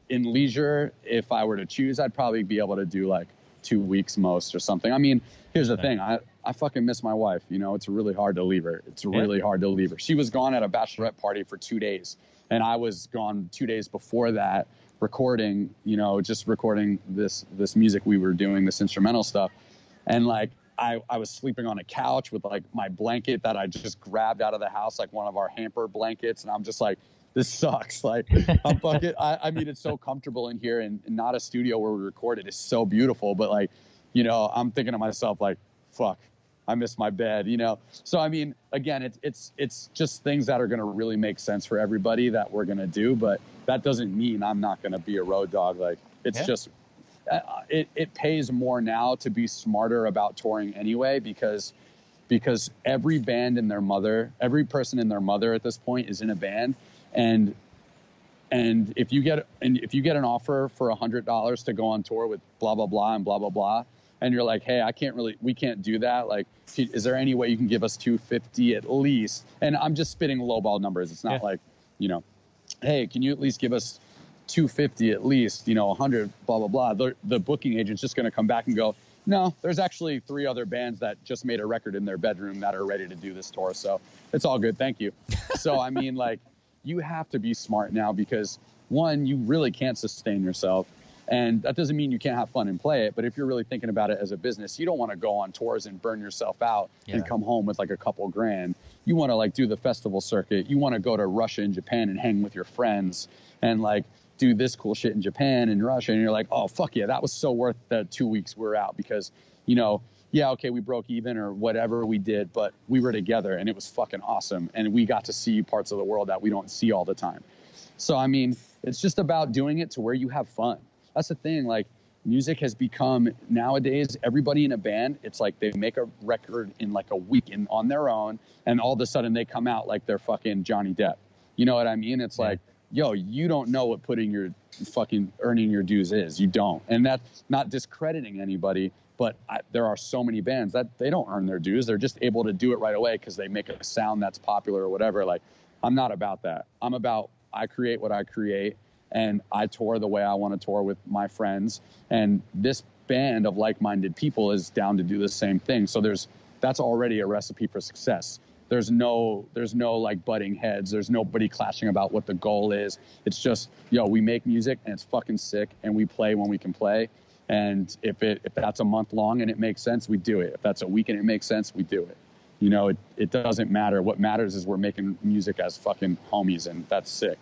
in leisure, if I were to choose, I'd probably be able to do like 2 weeks most or something. I mean, here's the thing. I fucking miss my wife. You know, it's really hard to leave her. It's really hard to leave her. She was gone at a bachelorette party for 2 days, and I was gone 2 days before that recording, you know, just recording this music we were doing, this instrumental stuff. And like, I was sleeping on a couch with like my blanket that I just grabbed out of the house, like one of our hamper blankets. And I'm just like, this sucks. Like, I'm fucking, I mean, it's so comfortable in here, and not a studio where we record it is so beautiful. But like, you know, I'm thinking to myself like, fuck, I miss my bed, you know? So, I mean, again, it's just things that are going to really make sense for everybody that we're going to do. But that doesn't mean I'm not going to be a road dog. Like, it's just, it pays more now to be smarter about touring anyway, because because every person and their mother at this point is in a band. And if you get an offer for $100 to go on tour with blah, blah, blah, and blah, blah, blah, and you're like, hey, we can't do that. Like, is there any way you can give us $250 at least? And I'm just spitting lowball numbers. It's not like, hey, can you at least give us $250 at least, 100, blah, blah, blah. The booking agent's just going to come back and go, no, there's actually 3 other bands that just made a record in their bedroom that are ready to do this tour. So it's all good. Thank you. So, I mean, like, you have to be smart now because, one, you really can't sustain yourself. And that doesn't mean you can't have fun and play it. But if you're really thinking about it as a business, you don't want to go on tours and burn yourself out and come home with like a couple grand. You want to like do the festival circuit. You want to go to Russia and Japan and hang with your friends and like do this cool shit in Japan and Russia. And you're like, oh, fuck yeah, that was so worth the 2 weeks we were out because, okay, we broke even or whatever we did, but we were together and it was fucking awesome. And we got to see parts of the world that we don't see all the time. So, I mean, it's just about doing it to where you have fun. That's the thing. Like, music has become nowadays, everybody in a band, it's like they make a record in like a week on their own. And all of a sudden they come out like they're fucking Johnny Depp. You know what I mean? It's like, yo, you don't know what putting your fucking earning your dues is. You don't. And that's not discrediting anybody, but there are so many bands that they don't earn their dues. They're just able to do it right away because they make a sound that's popular or whatever. Like, I'm not about that. I'm about, I create what I create and I tour the way I want to tour with my friends. And this band of like-minded people is down to do the same thing. So that's already a recipe for success. There's no like butting heads. There's nobody clashing about what the goal is. It's just, we make music and it's fucking sick and we play when we can play. And if that's a month long and it makes sense, we do it. If that's a week and it makes sense, we do it. It doesn't matter. What matters is we're making music as fucking homies and that's sick.